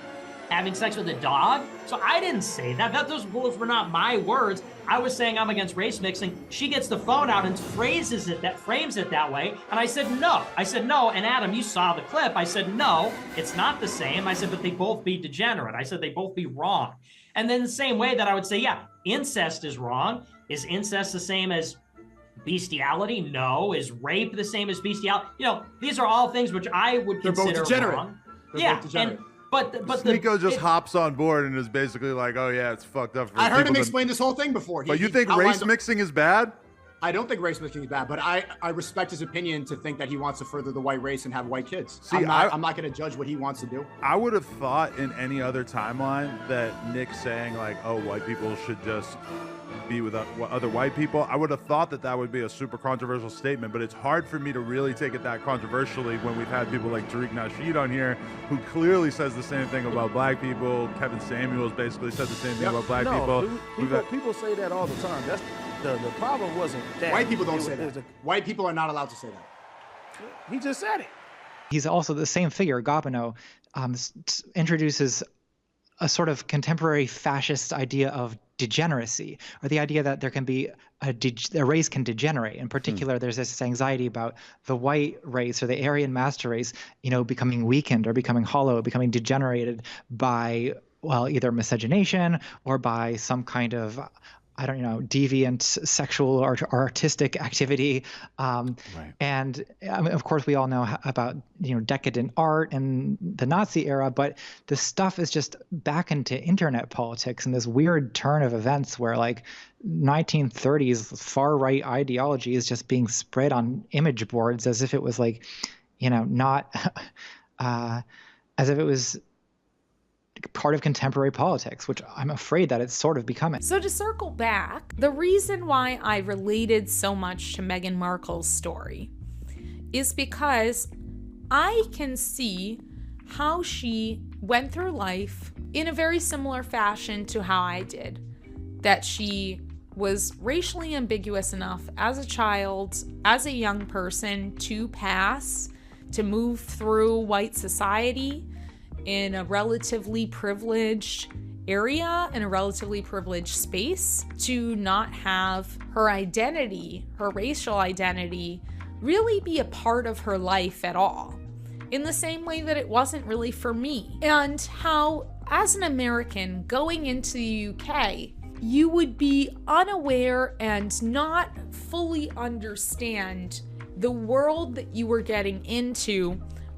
having sex with a dog? So I didn't say that. Those were not my words. I was saying I'm against race mixing. She gets the phone out and frames it that way. And I said, no. And Adam, you saw the clip. I said, no, it's not the same. I said, but they both be degenerate. I said, they both be wrong. And then the same way that I would say, yeah, incest is wrong. Is incest the same as bestiality? No. Is rape the same as bestiality? These are all things which I would consider wrong. They're both degenerate. But Sneeko just hops on board and is basically like, oh yeah, it's fucked up. I heard him explain this whole thing before. But you think race mixing is bad? I don't think race mixing is bad, but I respect his opinion to think that he wants to further the white race and have white kids. See, I'm not going to judge what he wants to do. I would have thought in any other timeline that Nick saying like, oh, white people should just be with other white people, I would have thought that would be a super controversial statement, but it's hard for me to really take it that controversially when we've had people like Tariq Nasheed on here who clearly says the same thing about black people. Kevin Samuels basically said the same thing about black people. People say that all the time. That's the problem wasn't that. White people don't say that. White people are not allowed to say that. He just said it. He's also the same figure, Gobineau, introduces a sort of contemporary fascist idea of degeneracy, or the idea that there can be a race can degenerate. In particular, there's this anxiety about the white race or the Aryan master race, becoming weakened or becoming hollow, becoming degenerated by, well, either miscegenation or by some kind of I don't know, deviant sexual or artistic activity. And I mean, of course, we all know about, decadent art and the Nazi era, but the stuff is just back into internet politics and this weird turn of events where like 1930s far right ideology is just being spread on image boards as if it was like, not as if it was part of contemporary politics, which I'm afraid that it's sort of becoming. So to circle back, the reason why I related so much to Meghan Markle's story is because I can see how she went through life in a very similar fashion to how I did. That she was racially ambiguous enough as a child, as a young person, to move through white society in a relatively privileged area, in a relatively privileged space, to not have her identity, her racial identity, really be a part of her life at all, in the same way that it wasn't really for me. And how, as an American going into the UK, you would be unaware and not fully understand the world that you were getting into,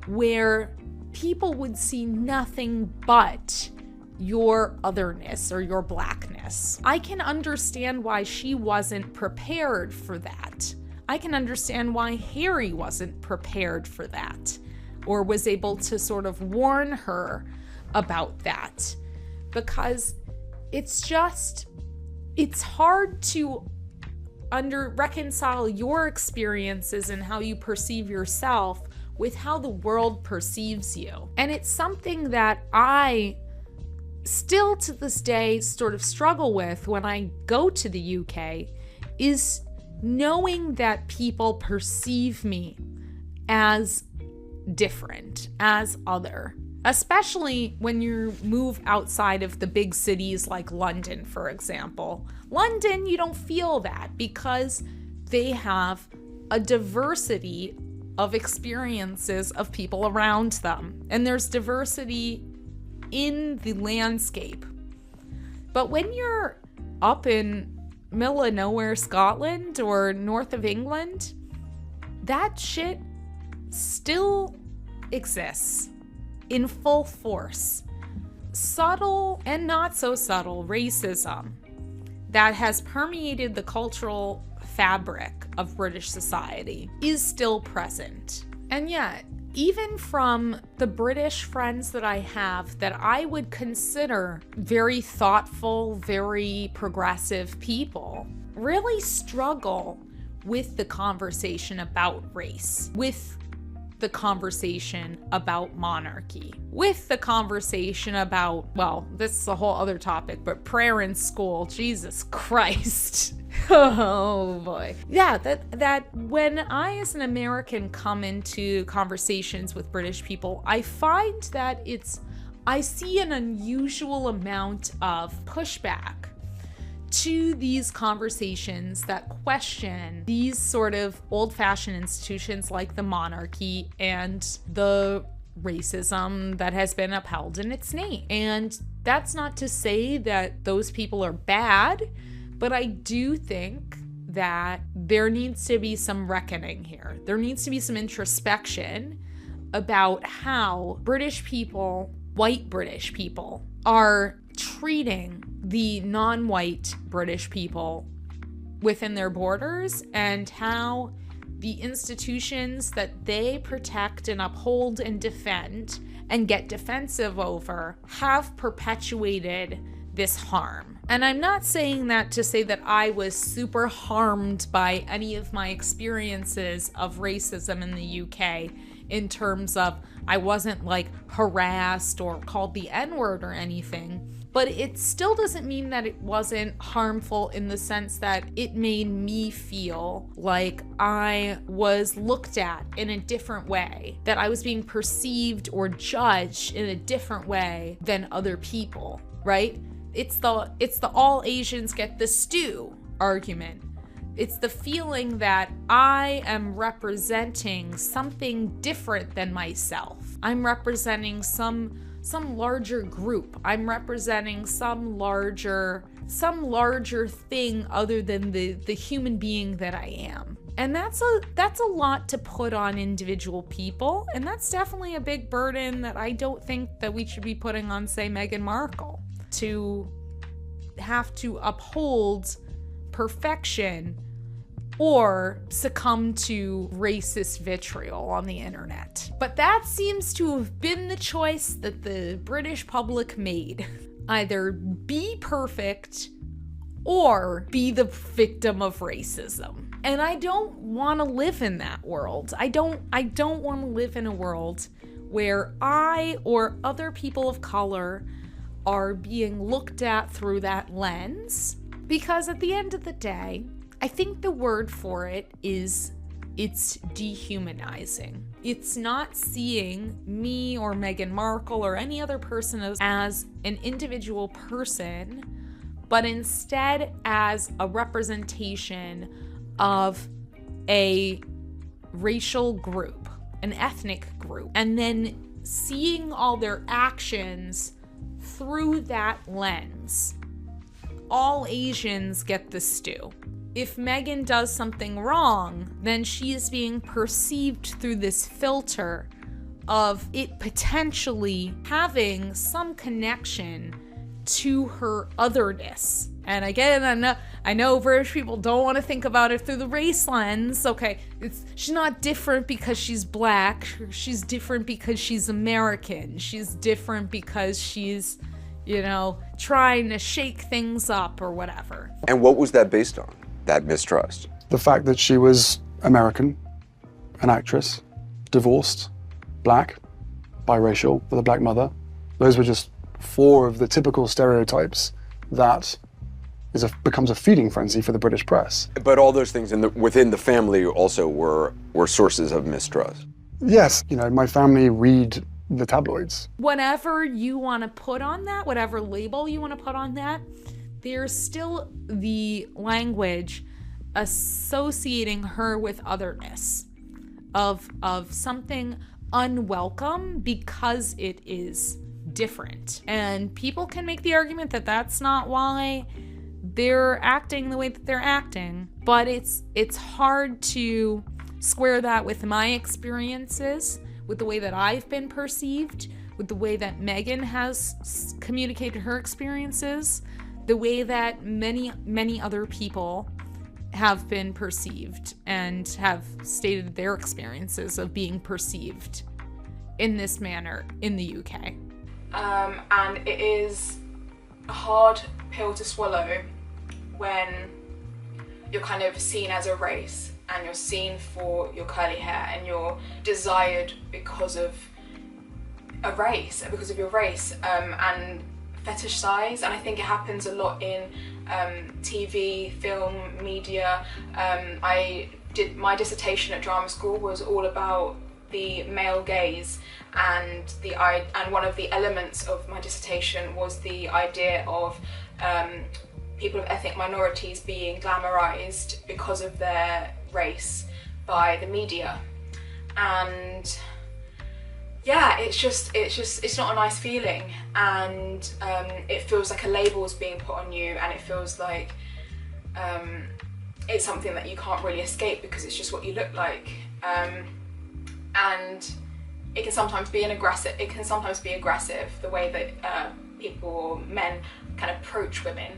where people would see nothing but your otherness or your blackness. I can understand why she wasn't prepared for that. I can understand why Harry wasn't prepared for that, or was able to sort of warn her about that, because it's hard to reconcile your experiences and how you perceive yourself with how the world perceives you. And it's something that I still to this day sort of struggle with when I go to the UK, is knowing that people perceive me as different, as other. Especially when you move outside of the big cities like London, for example. London, you don't feel that because they have a diversity of experiences of people around them. And there's diversity in the landscape. But when you're up in middle of nowhere Scotland or north of England, that shit still exists in full force. Subtle and not so subtle racism that has permeated the cultural fabric of British society is still present. And yet, even from the British friends that I have that I would consider very thoughtful, very progressive people, really struggle with the conversation about race, with the conversation about monarchy, with the conversation about, well, this is a whole other topic, but prayer in school, Jesus Christ. Oh boy. Yeah, that when I as an American come into conversations with British people, I find that I see an unusual amount of pushback to these conversations that question these sort of old-fashioned institutions like the monarchy and the racism that has been upheld in its name. And that's not to say that those people are bad, but I do think that there needs to be some reckoning here. There needs to be some introspection about how British people, white British people, are treating the non-white British people within their borders, and how the institutions that they protect and uphold and defend and get defensive over have perpetuated this harm. And I'm not saying that to say that I was super harmed by any of my experiences of racism in the UK, in terms of I wasn't like harassed or called the N-word or anything. But it still doesn't mean that it wasn't harmful in the sense that it made me feel like I was looked at in a different way, that I was being perceived or judged in a different way than other people, right? It's the all Asians get the stew argument It's the feeling that I am representing something different than myself. I'm representing some larger group. I'm representing some larger thing other than the human being that I am. And that's a lot to put on individual people, and that's definitely a big burden that I don't think that we should be putting on, say, Meghan Markle, to have to uphold perfection or succumb to racist vitriol on the internet. But that seems to have been the choice that the British public made. Either be perfect or be the victim of racism. And I don't want to live in that world. I don't want to live in a world where I or other people of color are being looked at through that lens. Because at the end of the day, I think the word for it is it's dehumanizing. It's not seeing me or Meghan Markle or any other person as an individual person, but instead as a representation of a racial group, an ethnic group, and then seeing all their actions through that lens. All Asians get the stew. If Meghan does something wrong, then she is being perceived through this filter of it potentially having some connection to her otherness. And again, I know British people don't want to think about it through the race lens. Okay, she's not different because she's black. She's different because she's American. She's different because she's, trying to shake things up or whatever. And what was that based on, that mistrust? The fact that she was American, an actress, divorced, black, biracial, with a black mother. Those were just 4 of the typical stereotypes that becomes a feeding frenzy for the British press. But all those things within the family also were sources of mistrust. Yes, my family read the tabloids. Whatever you want to put on that, whatever label you want to put on that, there's still the language associating her with otherness, of something unwelcome because it is different. And people can make the argument that that's not why they're acting the way that they're acting, but it's hard to square that with my experiences, with the way that I've been perceived, with the way that Meghan has communicated her experiences, the way that many other people have been perceived and have stated their experiences of being perceived in this manner in the UK. And it is a hard pill to swallow when you're kind of seen as a race and you're seen for your curly hair and you're desired because of a race, because of your race, and fetishized. And I think it happens a lot in TV, film, media. I did my dissertation at drama school was all about the male gaze, and one of the elements of my dissertation was the idea of people of ethnic minorities being glamorized because of their race by the media. And yeah, it's not a nice feeling, and it feels like a label is being put on you, and it feels like it's something that you can't really escape because it's just what you look like. And it can sometimes be aggressive the way that people, men, kind of approach women.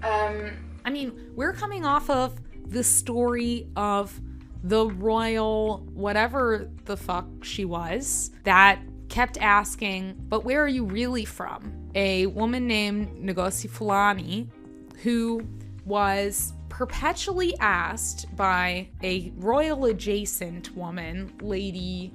I mean, we're coming off of the story of the royal whatever the fuck she was that kept asking, but where are you really from? A woman named Ngozi Fulani, who was perpetually asked by a royal adjacent woman, Lady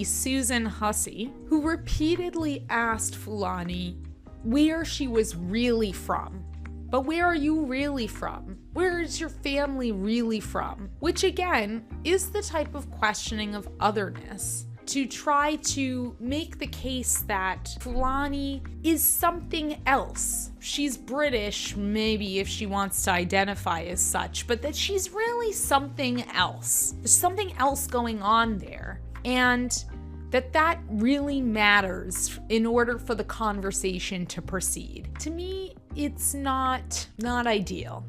Susan Hussey, who repeatedly asked Fulani where she was really from. But where are you really from? Where is your family really from? Which again is the type of questioning of otherness to try to make the case that Fulani is something else. She's British, maybe, if she wants to identify as such, but that she's really something else. There's something else going on there. And that really matters in order for the conversation to proceed. To me, it's not ideal.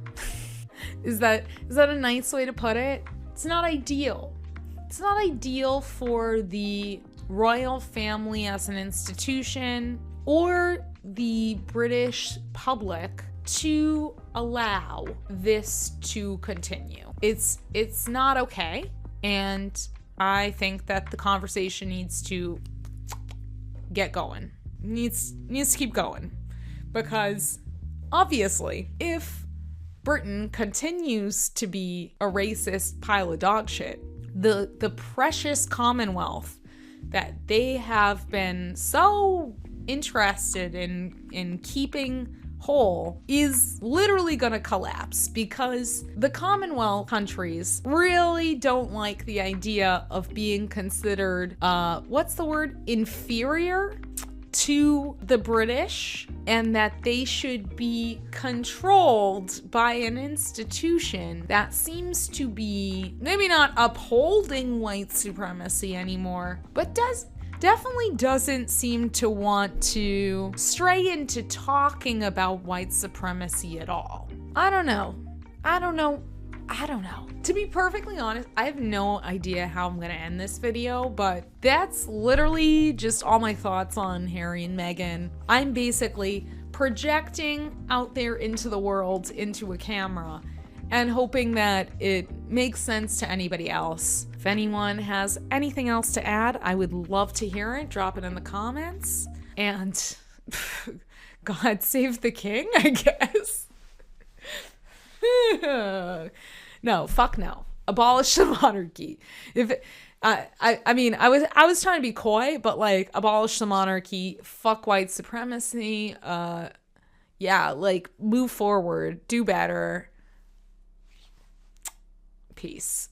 Is that a nice way to put it? It's not ideal. It's not ideal for the royal family as an institution or the British public to allow this to continue. It's not okay, and I think that the conversation needs to get going. Needs to keep going, because obviously, if Britain continues to be a racist pile of dog shit, the precious Commonwealth that they have been so interested in keeping whole is literally gonna collapse, because the Commonwealth countries really don't like the idea of being considered, what's the word? Inferior to the British, and that they should be controlled by an institution that seems to be maybe not upholding white supremacy anymore, but definitely doesn't seem to want to stray into talking about white supremacy at all. I don't know. To be perfectly honest, I have no idea how I'm gonna end this video, but that's literally just all my thoughts on Harry and Meghan. I'm basically projecting out there into the world, into a camera, and hoping that it makes sense to anybody else. If anyone has anything else to add, I would love to hear it. Drop it in the comments. And God save the king, I guess. No, fuck no. Abolish the monarchy. If I mean, I was trying to be coy, but like, abolish the monarchy, fuck white supremacy. Yeah, like, move forward, do better. Peace.